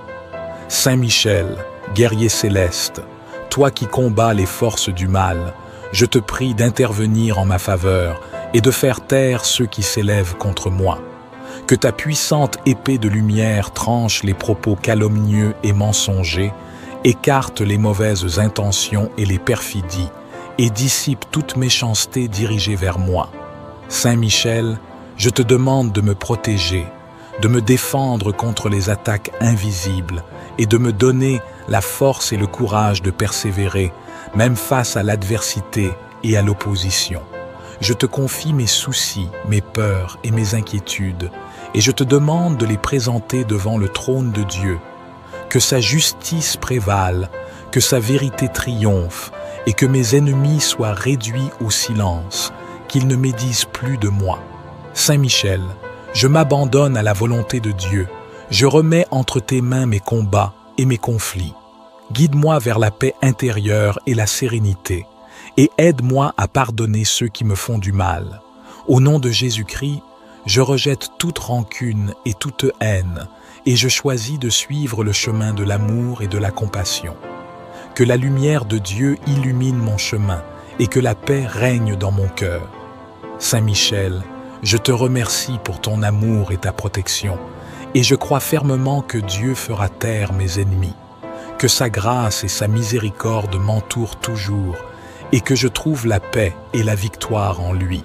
Saint Michel, guerrier céleste, toi qui combats les forces du mal, je te prie d'intervenir en ma faveur et de faire taire ceux qui s'élèvent contre moi. Que ta puissante épée de lumière tranche les propos calomnieux et mensongers, écarte les mauvaises intentions et les perfidies, et dissipe toute méchanceté dirigée vers moi. Saint Michel, je te demande de me protéger, de me défendre contre les attaques invisibles et de me donner la force et le courage de persévérer, même face à l'adversité et à l'opposition. Je te confie mes soucis, mes peurs et mes inquiétudes, et je te demande de les présenter devant le trône de Dieu. Que sa justice prévale, que sa vérité triomphe, et que mes ennemis soient réduits au silence, qu'ils ne médisent plus de moi. Saint Michel, je m'abandonne à la volonté de Dieu, je remets entre tes mains mes combats et mes conflits. Guide-moi vers la paix intérieure et la sérénité, et aide-moi à pardonner ceux qui me font du mal. Au nom de Jésus-Christ, je rejette toute rancune et toute haine, et je choisis de suivre le chemin de l'amour et de la compassion. Que la lumière de Dieu illumine mon chemin, et que la paix règne dans mon cœur. Saint Michel, je te remercie pour ton amour et ta protection, et je crois fermement que Dieu fera taire mes ennemis. Que sa grâce et sa miséricorde m'entourent toujours, et que je trouve la paix et la victoire en lui.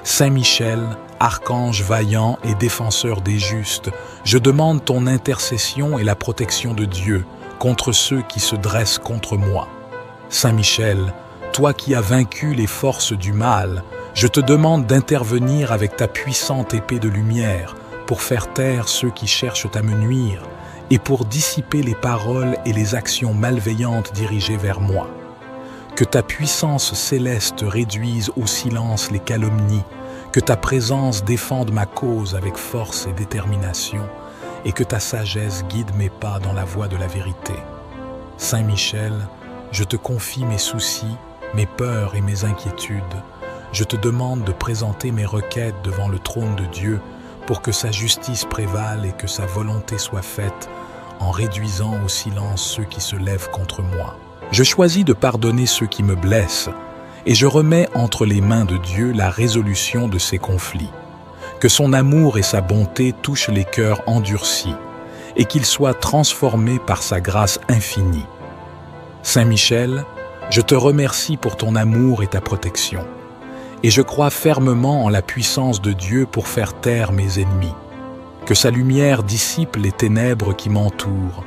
Saint Michel, archange vaillant et défenseur des justes, je demande ton intercession et la protection de Dieu contre ceux qui se dressent contre moi. Saint Michel, toi qui as vaincu les forces du mal, je te demande d'intervenir avec ta puissante épée de lumière pour faire taire ceux qui cherchent à me nuire et pour dissiper les paroles et les actions malveillantes dirigées vers moi. Que ta puissance céleste réduise au silence les calomnies, que ta présence défende ma cause avec force et détermination, et que ta sagesse guide mes pas dans la voie de la vérité. Saint Michel, je te confie mes soucis, mes peurs et mes inquiétudes. Je te demande de présenter mes requêtes devant le trône de Dieu pour que sa justice prévale et que sa volonté soit faite en réduisant au silence ceux qui se lèvent contre moi. Je choisis de pardonner ceux qui me blessent et je remets entre les mains de Dieu la résolution de ces conflits. Que son amour et sa bonté touchent les cœurs endurcis et qu'ils soient transformés par sa grâce infinie. Saint Michel, je te remercie pour ton amour et ta protection, et je crois fermement en la puissance de Dieu pour faire taire mes ennemis. Que sa lumière dissipe les ténèbres qui m'entourent,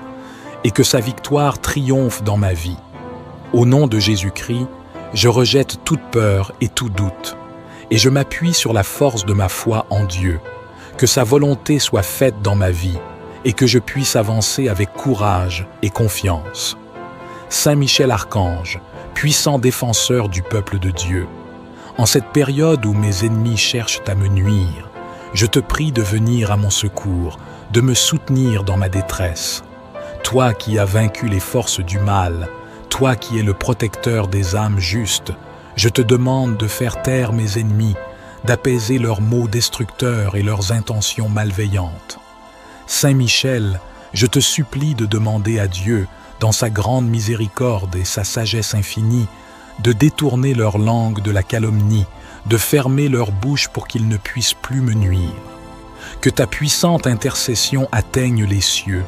et que sa victoire triomphe dans ma vie. Au nom de Jésus-Christ, je rejette toute peur et tout doute, et je m'appuie sur la force de ma foi en Dieu. Que sa volonté soit faite dans ma vie, et que je puisse avancer avec courage et confiance. Saint Michel Archange, puissant défenseur du peuple de Dieu, en cette période où mes ennemis cherchent à me nuire, je te prie de venir à mon secours, de me soutenir dans ma détresse. Toi qui as vaincu les forces du mal, toi qui es le protecteur des âmes justes, je te demande de faire taire mes ennemis, d'apaiser leurs maux destructeurs et leurs intentions malveillantes. Saint Michel, je te supplie de demander à Dieu, dans sa grande miséricorde et sa sagesse infinie, de détourner leur langue de la calomnie, de fermer leur bouche pour qu'ils ne puissent plus me nuire. Que ta puissante intercession atteigne les cieux,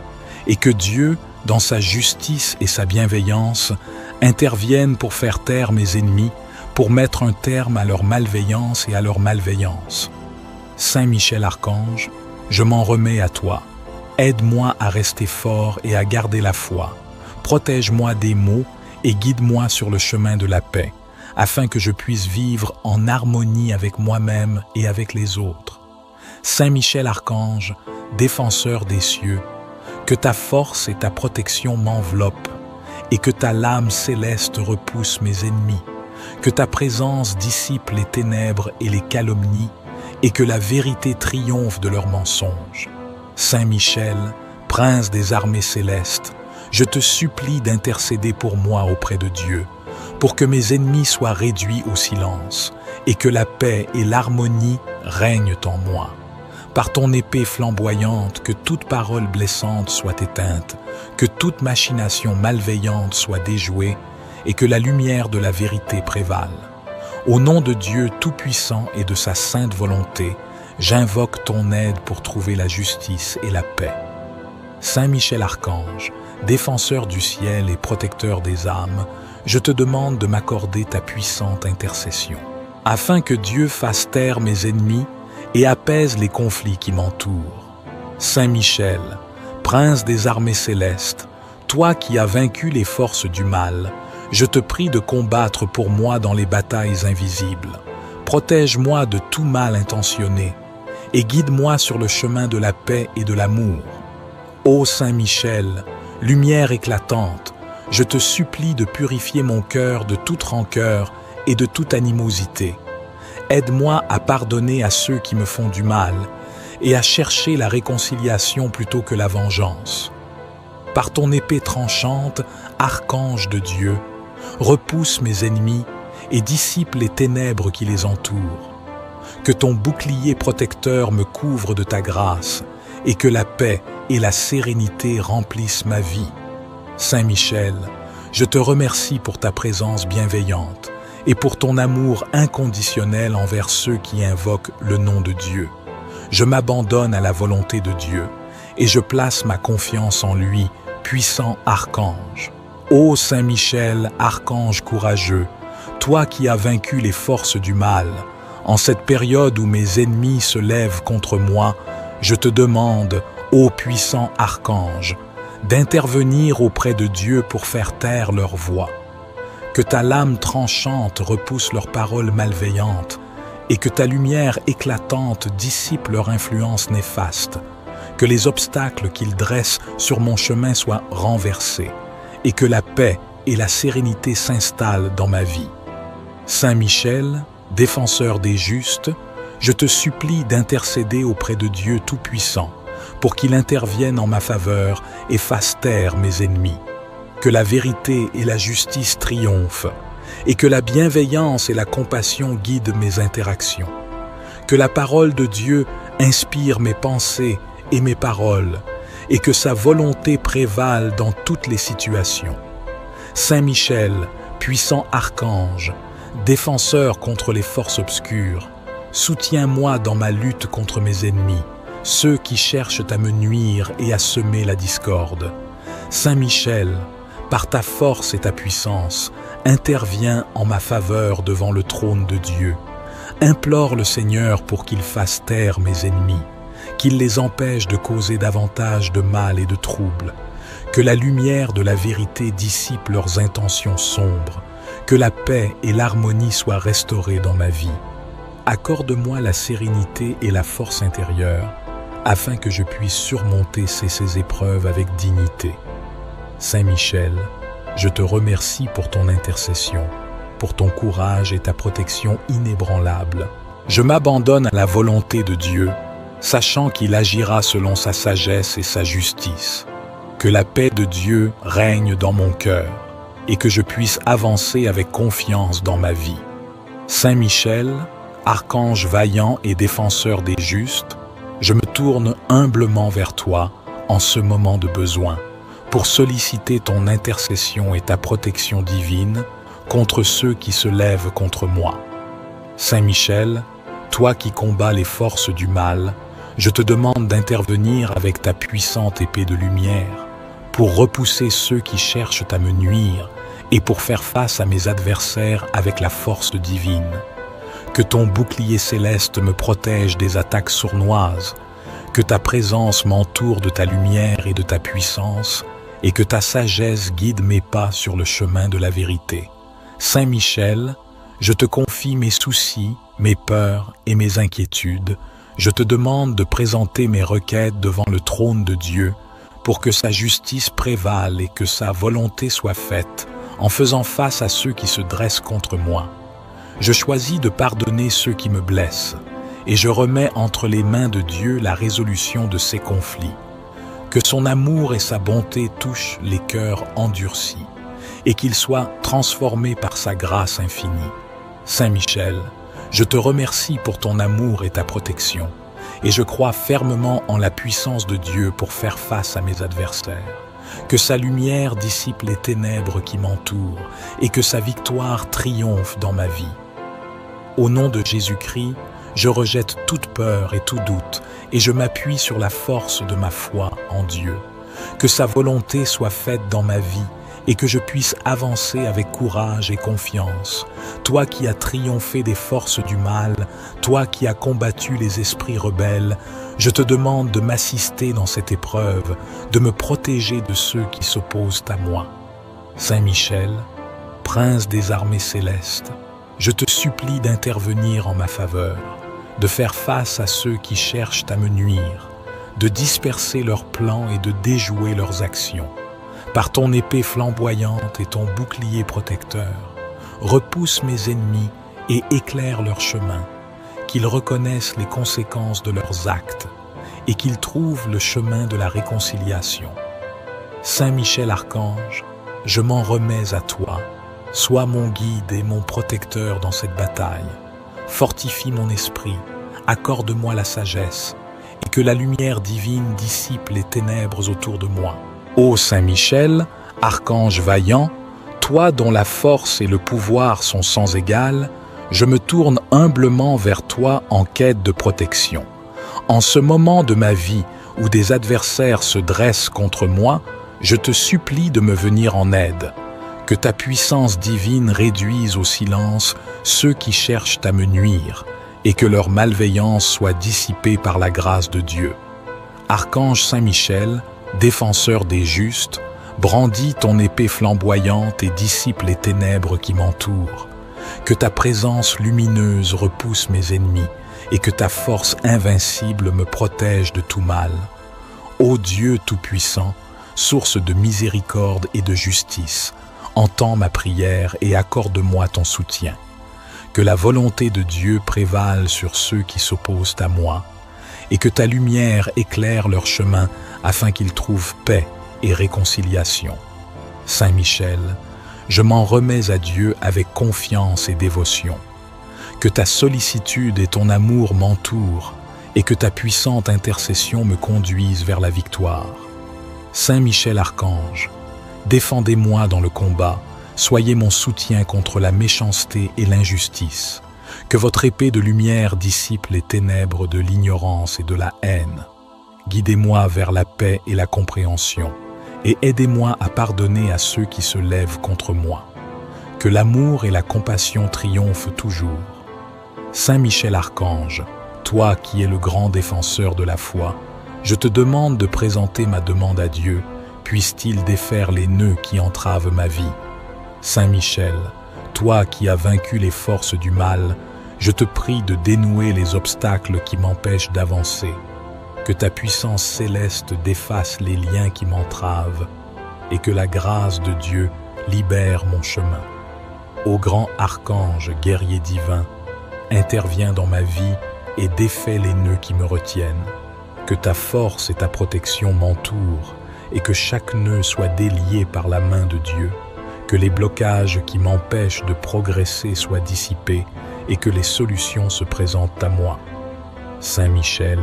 et que Dieu, dans sa justice et sa bienveillance, intervienne pour faire taire mes ennemis, pour mettre un terme à leur malveillance et à leur malveillance. Saint Michel Archange, je m'en remets à toi. Aide-moi à rester fort et à garder la foi, Protège-moi des maux et guide-moi sur le chemin de la paix, afin que je puisse vivre en harmonie avec moi-même et avec les autres. Saint Michel Archange, défenseur des cieux, que ta force et ta protection m'enveloppent, et que ta lame céleste repousse mes ennemis, que ta présence dissipe les ténèbres et les calomnies, et que la vérité triomphe de leurs mensonges. Saint Michel, prince des armées célestes, je te supplie d'intercéder pour moi auprès de Dieu, pour que mes ennemis soient réduits au silence, et que la paix et l'harmonie règnent en moi. Par ton épée flamboyante, que toute parole blessante soit éteinte, que toute machination malveillante soit déjouée, et que la lumière de la vérité prévale. Au nom de Dieu Tout-Puissant et de sa sainte volonté, j'invoque ton aide pour trouver la justice et la paix. Saint Michel Archange, défenseur du ciel et protecteur des âmes, je te demande de m'accorder ta puissante intercession, afin que Dieu fasse taire mes ennemis et apaise les conflits qui m'entourent. Saint Michel, prince des armées célestes, toi qui as vaincu les forces du mal, je te prie de combattre pour moi dans les batailles invisibles. Protège-moi de tout mal intentionné et guide-moi sur le chemin de la paix et de l'amour. Ô Saint Michel, lumière éclatante, je te supplie de purifier mon cœur de toute rancœur et de toute animosité. Aide-moi à pardonner à ceux qui me font du mal et à chercher la réconciliation plutôt que la vengeance. Par ton épée tranchante, archange de Dieu, repousse mes ennemis et dissipe les ténèbres qui les entourent. Que ton bouclier protecteur me couvre de ta grâce et que la paix et la sérénité remplissent ma vie. Saint Michel, je te remercie pour ta présence bienveillante et pour ton amour inconditionnel envers ceux qui invoquent le nom de Dieu. Je m'abandonne à la volonté de Dieu et je place ma confiance en lui, puissant archange. Ô Saint Michel, archange courageux, toi qui as vaincu les forces du mal, en cette période où mes ennemis se lèvent contre moi, je te demande, ô puissant archange, d'intervenir auprès de Dieu pour faire taire leur voix. Que ta lame tranchante repousse leurs paroles malveillantes et que ta lumière éclatante dissipe leur influence néfaste. Que les obstacles qu'ils dressent sur mon chemin soient renversés et que la paix et la sérénité s'installent dans ma vie. Saint Michel, défenseur des justes, je te supplie d'intercéder auprès de Dieu Tout-Puissant pour qu'il intervienne en ma faveur et fasse taire mes ennemis. Que la vérité et la justice triomphent, et que la bienveillance et la compassion guident mes interactions. Que la parole de Dieu inspire mes pensées et mes paroles, et que sa volonté prévale dans toutes les situations. Saint Michel, puissant archange, défenseur contre les forces obscures, soutiens-moi dans ma lutte contre mes ennemis, ceux qui cherchent à me nuire et à semer la discorde. Saint Michel, par ta force et ta puissance, interviens en ma faveur devant le trône de Dieu. Implore le Seigneur pour qu'il fasse taire mes ennemis, qu'il les empêche de causer davantage de mal et de troubles, que la lumière de la vérité dissipe leurs intentions sombres, que la paix et l'harmonie soient restaurées dans ma vie. Accorde-moi la sérénité et la force intérieure, afin que je puisse surmonter ces épreuves avec dignité. Saint Michel, je te remercie pour ton intercession, pour ton courage et ta protection inébranlable. Je m'abandonne à la volonté de Dieu, sachant qu'il agira selon sa sagesse et sa justice. Que la paix de Dieu règne dans mon cœur et que je puisse avancer avec confiance dans ma vie. Saint Michel, archange vaillant et défenseur des justes, je me tourne humblement vers toi en ce moment de besoin, pour solliciter ton intercession et ta protection divine contre ceux qui se lèvent contre moi. Saint Michel, toi qui combats les forces du mal, je te demande d'intervenir avec ta puissante épée de lumière pour repousser ceux qui cherchent à me nuire et pour faire face à mes adversaires avec la force divine. Que ton bouclier céleste me protège des attaques sournoises, que ta présence m'entoure de ta lumière et de ta puissance, et que ta sagesse guide mes pas sur le chemin de la vérité. Saint Michel, je te confie mes soucis, mes peurs et mes inquiétudes. Je te demande de présenter mes requêtes devant le trône de Dieu pour que sa justice prévale et que sa volonté soit faite en faisant face à ceux qui se dressent contre moi. Je choisis de pardonner ceux qui me blessent et je remets entre les mains de Dieu la résolution de ces conflits. Que son amour et sa bonté touchent les cœurs endurcis et qu'ils soient transformés par sa grâce infinie. Saint Michel, je te remercie pour ton amour et ta protection, et je crois fermement en la puissance de Dieu pour faire face à mes adversaires. Que sa lumière dissipe les ténèbres qui m'entourent, et que sa victoire triomphe dans ma vie. Au nom de Jésus-Christ, je rejette toute peur et tout doute, et je m'appuie sur la force de ma foi en Dieu. Que sa volonté soit faite dans ma vie, et que je puisse avancer avec courage et confiance. Toi qui as triomphé des forces du mal, toi qui as combattu les esprits rebelles, je te demande de m'assister dans cette épreuve, de me protéger de ceux qui s'opposent à moi. Saint Michel, prince des armées célestes, je te supplie d'intervenir en ma faveur, de faire face à ceux qui cherchent à me nuire, de disperser leurs plans et de déjouer leurs actions. Par ton épée flamboyante et ton bouclier protecteur, repousse mes ennemis et éclaire leur chemin, qu'ils reconnaissent les conséquences de leurs actes et qu'ils trouvent le chemin de la réconciliation. Saint Michel Archange, je m'en remets à toi, sois mon guide et mon protecteur dans cette bataille. Fortifie mon esprit, accorde-moi la sagesse et que la lumière divine dissipe les ténèbres autour de moi. Ô Saint Michel, archange vaillant, toi dont la force et le pouvoir sont sans égal, je me tourne humblement vers toi en quête de protection. En ce moment de ma vie où des adversaires se dressent contre moi, je te supplie de me venir en aide. Que ta puissance divine réduise au silence ceux qui cherchent à me nuire et que leur malveillance soit dissipée par la grâce de Dieu. Archange Saint Michel, défenseur des justes, brandis ton épée flamboyante et dissipe les ténèbres qui m'entourent. Que ta présence lumineuse repousse mes ennemis et que ta force invincible me protège de tout mal. Ô Dieu Tout-Puissant, source de miséricorde et de justice, entends ma prière et accorde-moi ton soutien. Que la volonté de Dieu prévale sur ceux qui s'opposent à moi, et que ta lumière éclaire leur chemin afin qu'ils trouvent paix et réconciliation. Saint Michel, je m'en remets à Dieu avec confiance et dévotion. Que ta sollicitude et ton amour m'entourent et que ta puissante intercession me conduise vers la victoire. Saint Michel Archange, défendez-moi dans le combat, soyez mon soutien contre la méchanceté et l'injustice. Que votre épée de lumière dissipe les ténèbres de l'ignorance et de la haine. Guidez-moi vers la paix et la compréhension, et aidez-moi à pardonner à ceux qui se lèvent contre moi. Que l'amour et la compassion triomphent toujours. Saint Michel Archange, toi qui es le grand défenseur de la foi, je te demande de présenter ma demande à Dieu, puisse-t-il défaire les nœuds qui entravent ma vie. Saint Michel, toi qui as vaincu les forces du mal, je te prie de dénouer les obstacles qui m'empêchent d'avancer. Que ta puissance céleste défasse les liens qui m'entravent et que la grâce de Dieu libère mon chemin. Ô grand archange guerrier divin, interviens dans ma vie et défais les nœuds qui me retiennent. Que ta force et ta protection m'entourent et que chaque nœud soit délié par la main de Dieu. Que les blocages qui m'empêchent de progresser soient dissipés et que les solutions se présentent à moi. Saint Michel,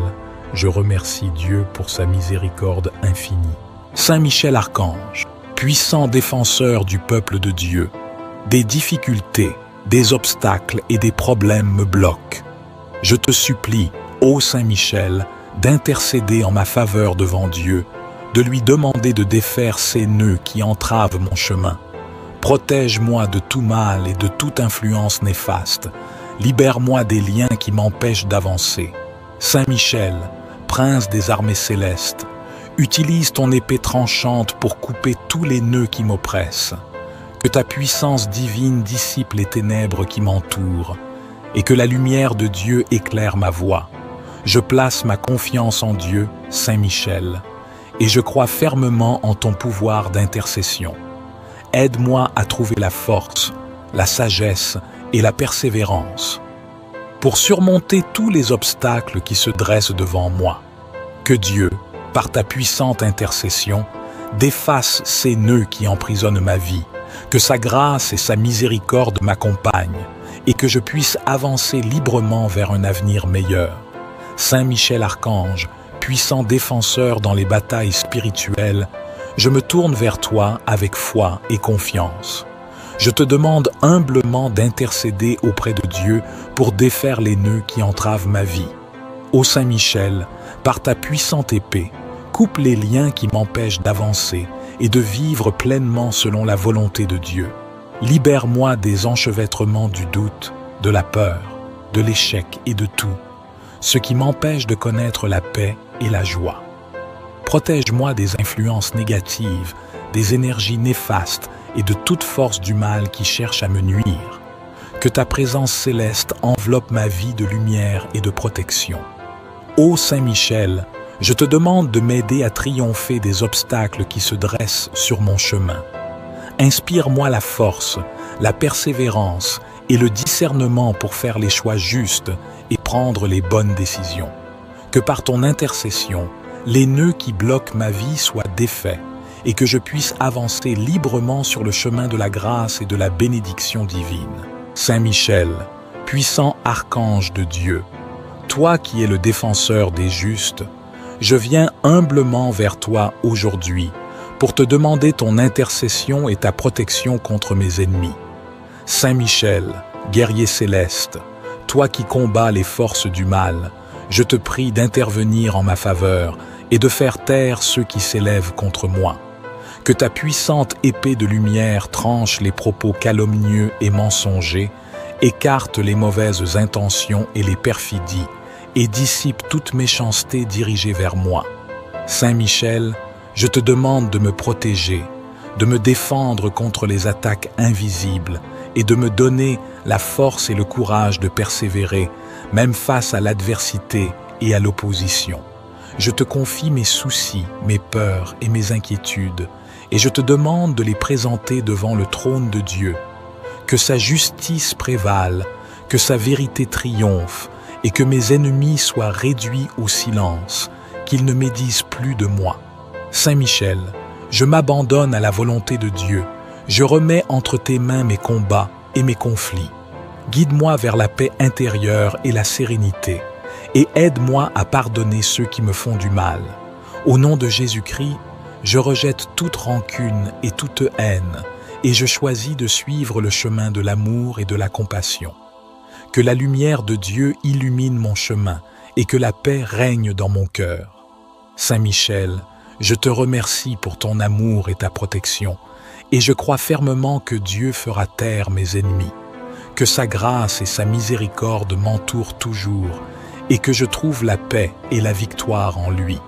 je remercie Dieu pour sa miséricorde infinie. Saint Michel Archange, puissant défenseur du peuple de Dieu, des difficultés, des obstacles et des problèmes me bloquent. Je te supplie, ô Saint Michel, d'intercéder en ma faveur devant Dieu, de lui demander de défaire ces nœuds qui entravent mon chemin. Protège-moi de tout mal et de toute influence néfaste. Libère-moi des liens qui m'empêchent d'avancer. Saint Michel, prince des armées célestes, Utilise ton épée tranchante pour couper tous les nœuds qui m'oppressent. Que ta puissance divine dissipe les ténèbres qui m'entourent et que la lumière de Dieu éclaire ma voie. Je place ma confiance en Dieu, Saint Michel, et je crois fermement en ton pouvoir d'intercession. Aide-moi à trouver la force, la sagesse et la persévérance pour surmonter tous les obstacles qui se dressent devant moi. Que Dieu, par ta puissante intercession, défasse ces nœuds qui emprisonnent ma vie, que sa grâce et sa miséricorde m'accompagnent et que je puisse avancer librement vers un avenir meilleur. Saint Michel Archange, puissant défenseur dans les batailles spirituelles, je me tourne vers toi avec foi et confiance. Je te demande humblement d'intercéder auprès de Dieu pour défaire les nœuds qui entravent ma vie. Ô Saint Michel, par ta puissante épée, coupe les liens qui m'empêchent d'avancer et de vivre pleinement selon la volonté de Dieu. Libère-moi des enchevêtrements du doute, de la peur, de l'échec et de tout, ce qui m'empêche de connaître la paix et la joie. Protège-moi des influences négatives, des énergies néfastes et de toute force du mal qui cherche à me nuire. Que ta présence céleste enveloppe ma vie de lumière et de protection. Ô Saint Michel, je te demande de m'aider à triompher des obstacles qui se dressent sur mon chemin. Inspire-moi la force, la persévérance et le discernement pour faire les choix justes et prendre les bonnes décisions. Que par ton intercession, les nœuds qui bloquent ma vie soient défaits et que je puisse avancer librement sur le chemin de la grâce et de la bénédiction divine. Saint Michel, puissant archange de Dieu, toi qui es le défenseur des justes, je viens humblement vers toi aujourd'hui pour te demander ton intercession et ta protection contre mes ennemis. Saint Michel, guerrier céleste, toi qui combats les forces du mal, je te prie d'intervenir en ma faveur et de faire taire ceux qui s'élèvent contre moi. Que ta puissante épée de lumière tranche les propos calomnieux et mensongers, écarte les mauvaises intentions et les perfidies, et dissipe toute méchanceté dirigée vers moi. Saint Michel, je te demande de me protéger, de me défendre contre les attaques invisibles et de me donner la force et le courage de persévérer, même face à l'adversité et à l'opposition. Je te confie mes soucis, mes peurs et mes inquiétudes, et je te demande de les présenter devant le trône de Dieu. Que sa justice prévale, que sa vérité triomphe, et que mes ennemis soient réduits au silence, qu'ils ne médisent plus de moi. Saint Michel, je m'abandonne à la volonté de Dieu, je remets entre tes mains mes combats et mes conflits. Guide-moi vers la paix intérieure et la sérénité, et aide-moi à pardonner ceux qui me font du mal. Au nom de Jésus-Christ, je rejette toute rancune et toute haine, et je choisis de suivre le chemin de l'amour et de la compassion. Que la lumière de Dieu illumine mon chemin et que la paix règne dans mon cœur. Saint Michel, je te remercie pour ton amour et ta protection, et je crois fermement que Dieu fera taire mes ennemis, que sa grâce et sa miséricorde m'entourent toujours, et que je trouve la paix et la victoire en lui.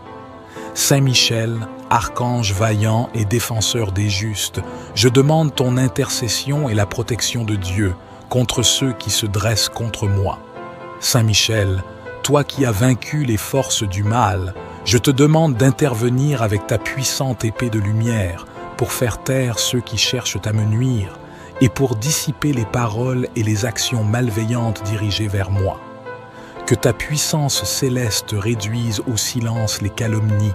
Saint Michel, archange vaillant et défenseur des justes, je demande ton intercession et la protection de Dieu contre ceux qui se dressent contre moi. Saint Michel, toi qui as vaincu les forces du mal, je te demande d'intervenir avec ta puissante épée de lumière pour faire taire ceux qui cherchent à me nuire et pour dissiper les paroles et les actions malveillantes dirigées vers moi. Que ta puissance céleste réduise au silence les calomnies,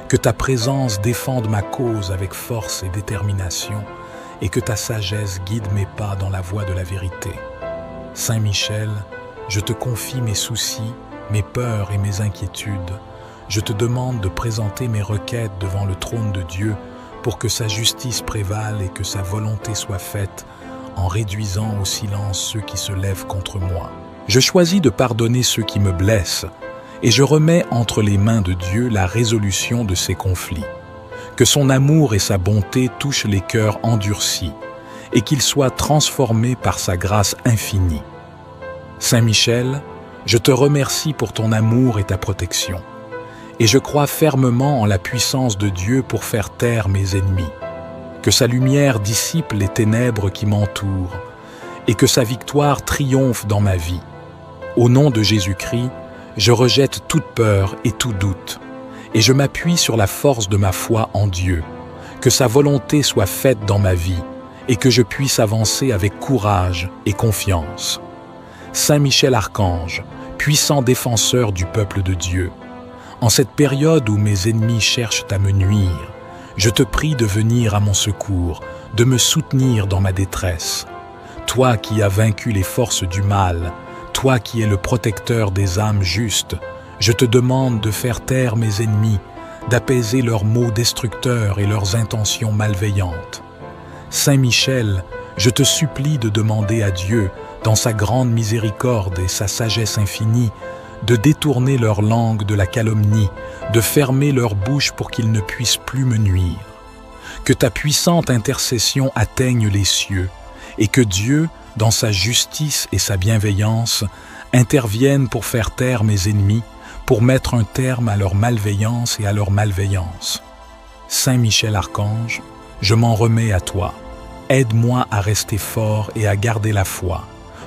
que ta présence défende ma cause avec force et détermination, et que ta sagesse guide mes pas dans la voie de la vérité. Saint Michel, je te confie mes soucis, mes peurs et mes inquiétudes. Je te demande de présenter mes requêtes devant le trône de Dieu pour que sa justice prévale et que sa volonté soit faite en réduisant au silence ceux qui se lèvent contre moi. Je choisis de pardonner ceux qui me blessent et je remets entre les mains de Dieu la résolution de ces conflits. Que son amour et sa bonté touchent les cœurs endurcis et qu'ils soient transformés par sa grâce infinie. Saint Michel, je te remercie pour ton amour et ta protection, et je crois fermement en la puissance de Dieu pour faire taire mes ennemis. Que sa lumière dissipe les ténèbres qui m'entourent, et que sa victoire triomphe dans ma vie. Au nom de Jésus-Christ, je rejette toute peur et tout doute, et je m'appuie sur la force de ma foi en Dieu. Que sa volonté soit faite dans ma vie, et que je puisse avancer avec courage et confiance. Saint Michel Archange, puissant défenseur du peuple de Dieu, en cette période où mes ennemis cherchent à me nuire, je te prie de venir à mon secours, de me soutenir dans ma détresse. Toi qui as vaincu les forces du mal, toi qui es le protecteur des âmes justes, je te demande de faire taire mes ennemis, d'apaiser leurs maux destructeurs et leurs intentions malveillantes. Saint Michel, je te supplie de demander à Dieu, dans sa grande miséricorde et sa sagesse infinie, de détourner leur langue de la calomnie, de fermer leur bouche pour qu'ils ne puissent plus me nuire. Que ta puissante intercession atteigne les cieux, et que Dieu, dans sa justice et sa bienveillance, intervienne pour faire taire mes ennemis, pour mettre un terme à leur malveillance et à leur malveillance. Saint Michel Archange, je m'en remets à toi. Aide-moi à rester fort et à garder la foi.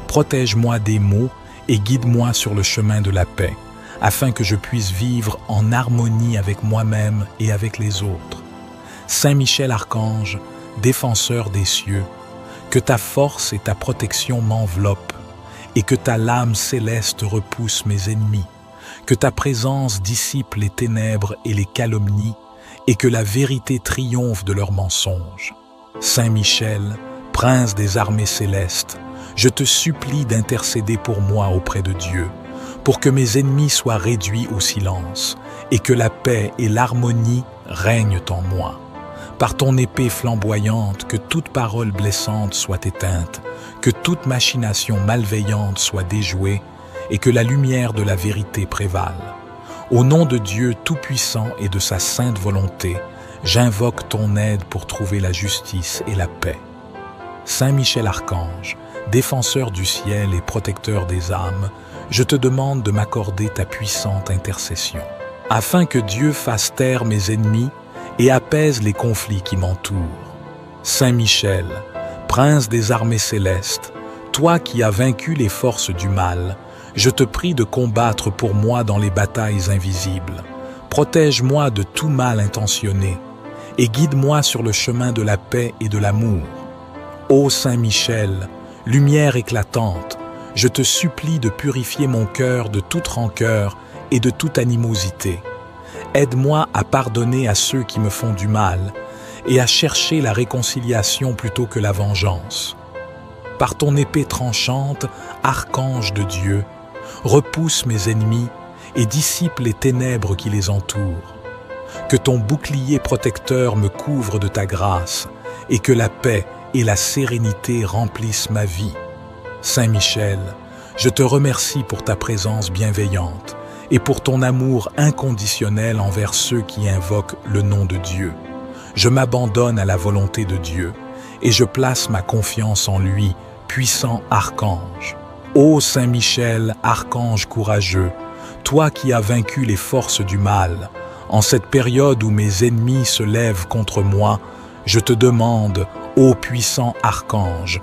Protège-moi des maux et guide-moi sur le chemin de la paix, afin que je puisse vivre en harmonie avec moi-même et avec les autres. Saint Michel Archange, défenseur des cieux, que ta force et ta protection m'enveloppent, et que ta lame céleste repousse mes ennemis, que ta présence dissipe les ténèbres et les calomnies, et que la vérité triomphe de leurs mensonges. Saint Michel, prince des armées célestes, je te supplie d'intercéder pour moi auprès de Dieu, pour que mes ennemis soient réduits au silence, et que la paix et l'harmonie règnent en moi. Par ton épée flamboyante, que toute parole blessante soit éteinte, que toute machination malveillante soit déjouée, et que la lumière de la vérité prévale. Au nom de Dieu Tout-Puissant et de sa sainte volonté, j'invoque ton aide pour trouver la justice et la paix. Saint Michel Archange, défenseur du ciel et protecteur des âmes, je te demande de m'accorder ta puissante intercession, afin que Dieu fasse taire mes ennemis et apaise les conflits qui m'entourent. Saint Michel, prince des armées célestes, toi qui as vaincu les forces du mal, je te prie de combattre pour moi dans les batailles invisibles. Protège-moi de tout mal intentionné et guide-moi sur le chemin de la paix et de l'amour. Ô Saint Michel, lumière éclatante, je te supplie de purifier mon cœur de toute rancœur et de toute animosité. Aide-moi à pardonner à ceux qui me font du mal et à chercher la réconciliation plutôt que la vengeance. Par ton épée tranchante, archange de Dieu, repousse mes ennemis et dissipe les ténèbres qui les entourent. Que ton bouclier protecteur me couvre de ta grâce et que la paix et la sérénité remplissent ma vie. Saint Michel, je te remercie pour ta présence bienveillante et pour ton amour inconditionnel envers ceux qui invoquent le nom de Dieu. Je m'abandonne à la volonté de Dieu et je place ma confiance en lui, puissant archange. Ô Saint Michel, archange courageux, toi qui as vaincu les forces du mal, en cette période où mes ennemis se lèvent contre moi, je te demande, ô puissant archange,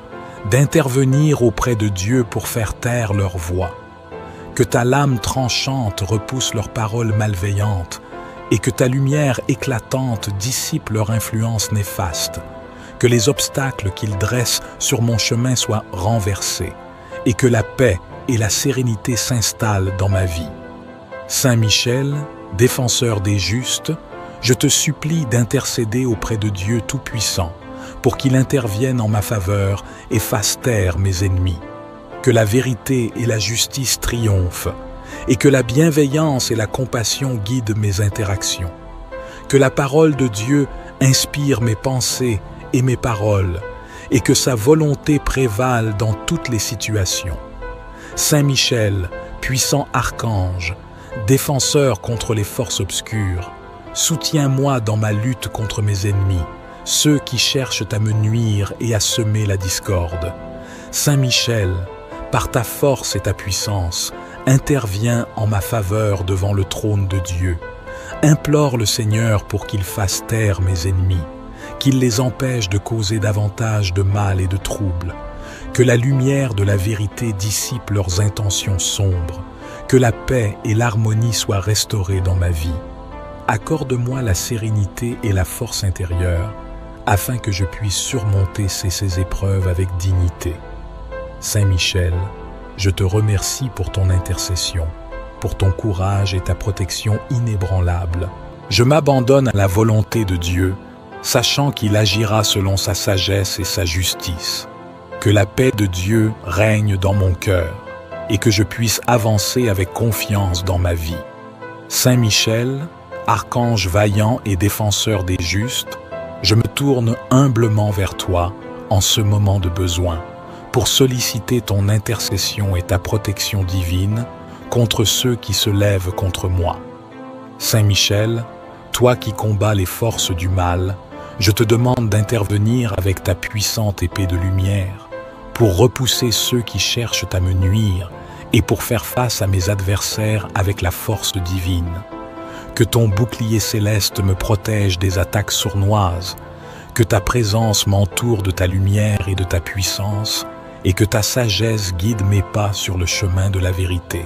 d'intervenir auprès de Dieu pour faire taire leur voix. Que ta lame tranchante repousse leurs paroles malveillantes et que ta lumière éclatante dissipe leur influence néfaste. Que les obstacles qu'ils dressent sur mon chemin soient renversés et que la paix et la sérénité s'installent dans ma vie. Saint Michel, défenseur des justes, je te supplie d'intercéder auprès de Dieu Tout-Puissant pour qu'il intervienne en ma faveur et fasse taire mes ennemis. Que la vérité et la justice triomphent et que la bienveillance et la compassion guident mes interactions. Que la parole de Dieu inspire mes pensées et mes paroles et que sa volonté prévale dans toutes les situations. Saint Michel, puissant archange, défenseur contre les forces obscures, soutiens-moi dans ma lutte contre mes ennemis, ceux qui cherchent à me nuire et à semer la discorde. Saint Michel, par ta force et ta puissance, interviens en ma faveur devant le trône de Dieu, Implore le Seigneur pour qu'il fasse taire mes ennemis, qu'il les empêche de causer davantage de mal et de troubles, que la lumière de la vérité dissipe leurs intentions sombres, que la paix et l'harmonie soient restaurées dans ma vie. Accorde-moi la sérénité et la force intérieure, afin que je puisse surmonter ces épreuves avec dignité. Saint Michel, je te remercie pour ton intercession, pour ton courage et ta protection inébranlable. Je m'abandonne à la volonté de Dieu, sachant qu'il agira selon sa sagesse et sa justice. Que la paix de Dieu règne dans mon cœur et que je puisse avancer avec confiance dans ma vie. Saint Michel, archange vaillant et défenseur des justes, je me tourne humblement vers toi en ce moment de besoin pour solliciter ton intercession et ta protection divine contre ceux qui se lèvent contre moi. Saint Michel, toi qui combats les forces du mal, je te demande d'intervenir avec ta puissante épée de lumière pour repousser ceux qui cherchent à me nuire et pour faire face à mes adversaires avec la force divine. Que ton bouclier céleste me protège des attaques sournoises, que ta présence m'entoure de ta lumière et de ta puissance, et que ta sagesse guide mes pas sur le chemin de la vérité.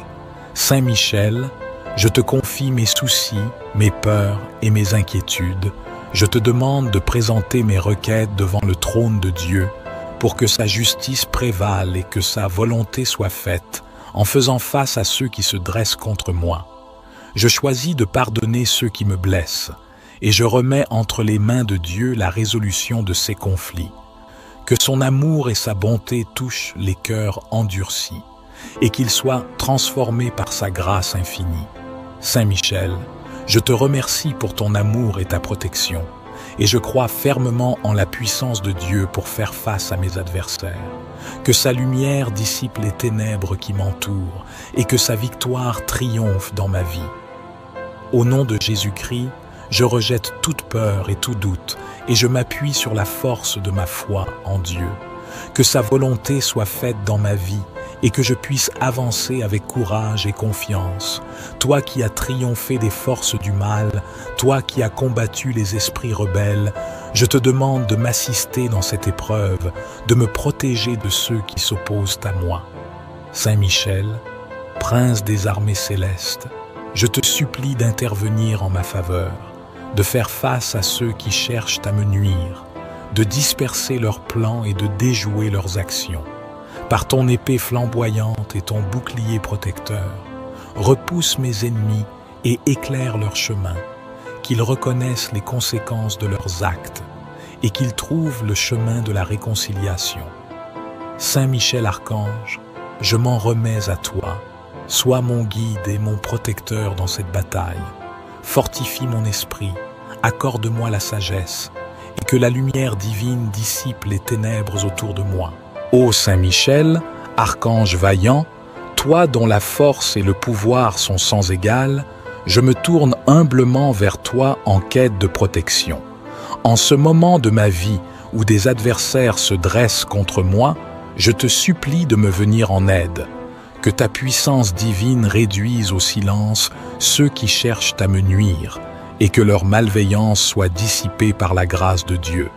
Saint Michel, je te confie mes soucis, mes peurs et mes inquiétudes. Je te demande de présenter mes requêtes devant le trône de Dieu pour que sa justice prévale et que sa volonté soit faite en faisant face à ceux qui se dressent contre moi. Je choisis de pardonner ceux qui me blessent et je remets entre les mains de Dieu la résolution de ces conflits. Que son amour et sa bonté touchent les cœurs endurcis et qu'ils soient transformés par sa grâce infinie. Saint Michel, je te remercie pour ton amour et ta protection, et je crois fermement en la puissance de Dieu pour faire face à mes adversaires. Que sa lumière dissipe les ténèbres qui m'entourent, et que sa victoire triomphe dans ma vie. Au nom de Jésus-Christ, je rejette toute peur et tout doute, et je m'appuie sur la force de ma foi en Dieu. Que sa volonté soit faite dans ma vie, et que je puisse avancer avec courage et confiance. Toi qui as triomphé des forces du mal, toi qui as combattu les esprits rebelles, je te demande de m'assister dans cette épreuve, de me protéger de ceux qui s'opposent à moi. Saint Michel, prince des armées célestes, je te supplie d'intervenir en ma faveur, de faire face à ceux qui cherchent à me nuire, de disperser leurs plans et de déjouer leurs actions. Par ton épée flamboyante et ton bouclier protecteur, repousse mes ennemis et éclaire leur chemin, qu'ils reconnaissent les conséquences de leurs actes et qu'ils trouvent le chemin de la réconciliation. Saint Michel Archange, je m'en remets à toi, sois mon guide et mon protecteur dans cette bataille. Fortifie mon esprit, accorde-moi la sagesse et que la lumière divine dissipe les ténèbres autour de moi. Ô Saint Michel, archange vaillant, toi dont la force et le pouvoir sont sans égal, je me tourne humblement vers toi en quête de protection. En ce moment de ma vie où des adversaires se dressent contre moi, je te supplie de me venir en aide. Que ta puissance divine réduise au silence ceux qui cherchent à me nuire et que leur malveillance soit dissipée par la grâce de Dieu.